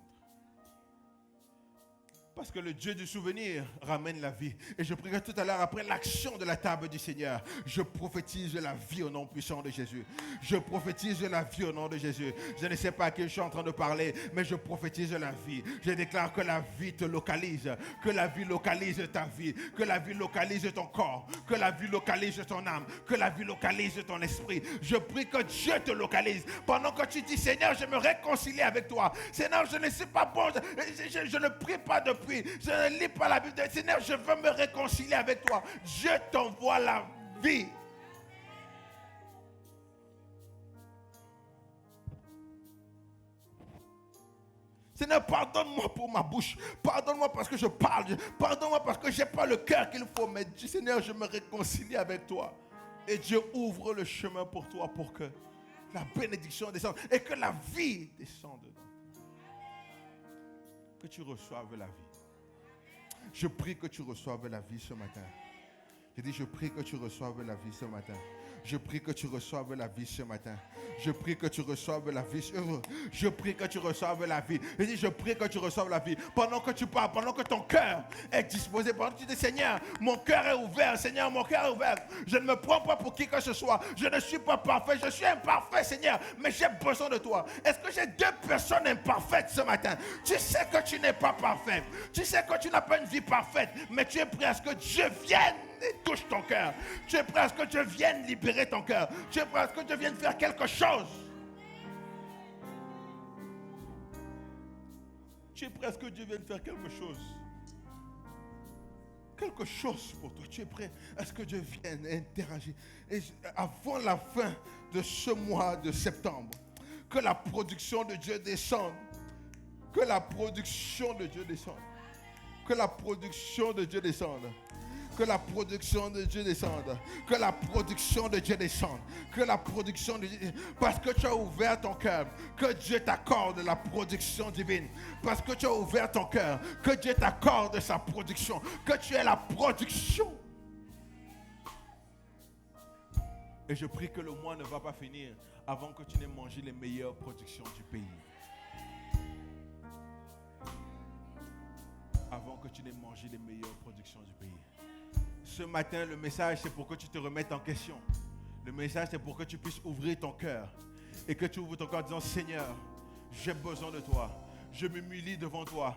Parce que le Dieu du souvenir ramène la vie. Et je prie que tout à l'heure, après l'action de la table du Seigneur, je prophétise la vie au nom puissant de Jésus. Je prophétise la vie au nom de Jésus. Je ne sais pas à qui je suis en train de parler, mais je prophétise la vie. Je déclare que la vie te localise, que la vie localise ta vie, que la vie localise ton corps, que la vie localise ton âme, que la vie localise ton esprit. Je prie que Dieu te localise. Pendant que tu dis, Seigneur, je me réconcilie avec toi. Seigneur, je ne sais pas bon, je ne prie pas depuis. Je ne lis pas la Bible. Seigneur, je veux me réconcilier avec toi. Dieu t'envoie la vie. Seigneur, pardonne-moi pour ma bouche. Pardonne-moi parce que je parle. Pardonne-moi parce que je n'ai pas le cœur qu'il faut. Mais Seigneur, je me réconcilie avec toi. Et Dieu ouvre le chemin pour toi pour que la bénédiction descende et que la vie descende. Que tu reçoives la vie. Je prie que tu reçoives la vie ce matin. Je dis, je prie que tu reçoives la vie ce matin. Je prie que tu reçoives la vie ce matin. Je prie que tu reçoives la vie. Je prie que tu reçoives la vie. Je dis, je prie que tu reçoives la vie. Pendant que tu parles, pendant que ton cœur est disposé, pendant que tu dis, Seigneur, mon cœur est ouvert. Seigneur, mon cœur est ouvert. Je ne me prends pas pour qui que ce soit. Je ne suis pas parfait. Je suis imparfait, Seigneur. Mais j'ai besoin de toi. Est-ce que j'ai deux personnes imparfaites ce matin? Tu sais que tu n'es pas parfait. Tu sais que tu n'as pas une vie parfaite. Mais tu es prêt à ce que Dieu vienne et touche ton cœur. Tu es prêt à ce que Dieu vienne libérer ton cœur. Tu es prêt à ce que Dieu vienne faire quelque chose. Tu es prêt à ce que Dieu vienne faire quelque chose. Quelque chose pour toi. Tu es prêt à ce que Dieu vienne interagir. Et avant la fin de ce mois de septembre, que la production de Dieu descende. Que la production de Dieu descende. Que la production de Dieu descende. Que la production de Dieu descende. Que la production de Dieu descende. Que la production de Dieu... Parce que tu as ouvert ton cœur. Que Dieu t'accorde la production divine. Parce que tu as ouvert ton cœur. Que Dieu t'accorde sa production. Que tu es la production. Et je prie que le mois ne va pas finir avant que tu n'aies mangé les meilleures productions du pays. Avant que tu n'aies mangé les meilleures productions du pays. Ce matin, le message, c'est pour que tu te remettes en question. Le message, c'est pour que tu puisses ouvrir ton cœur. Et que tu ouvres ton cœur en disant, Seigneur, j'ai besoin de toi. Je m'humilie devant toi.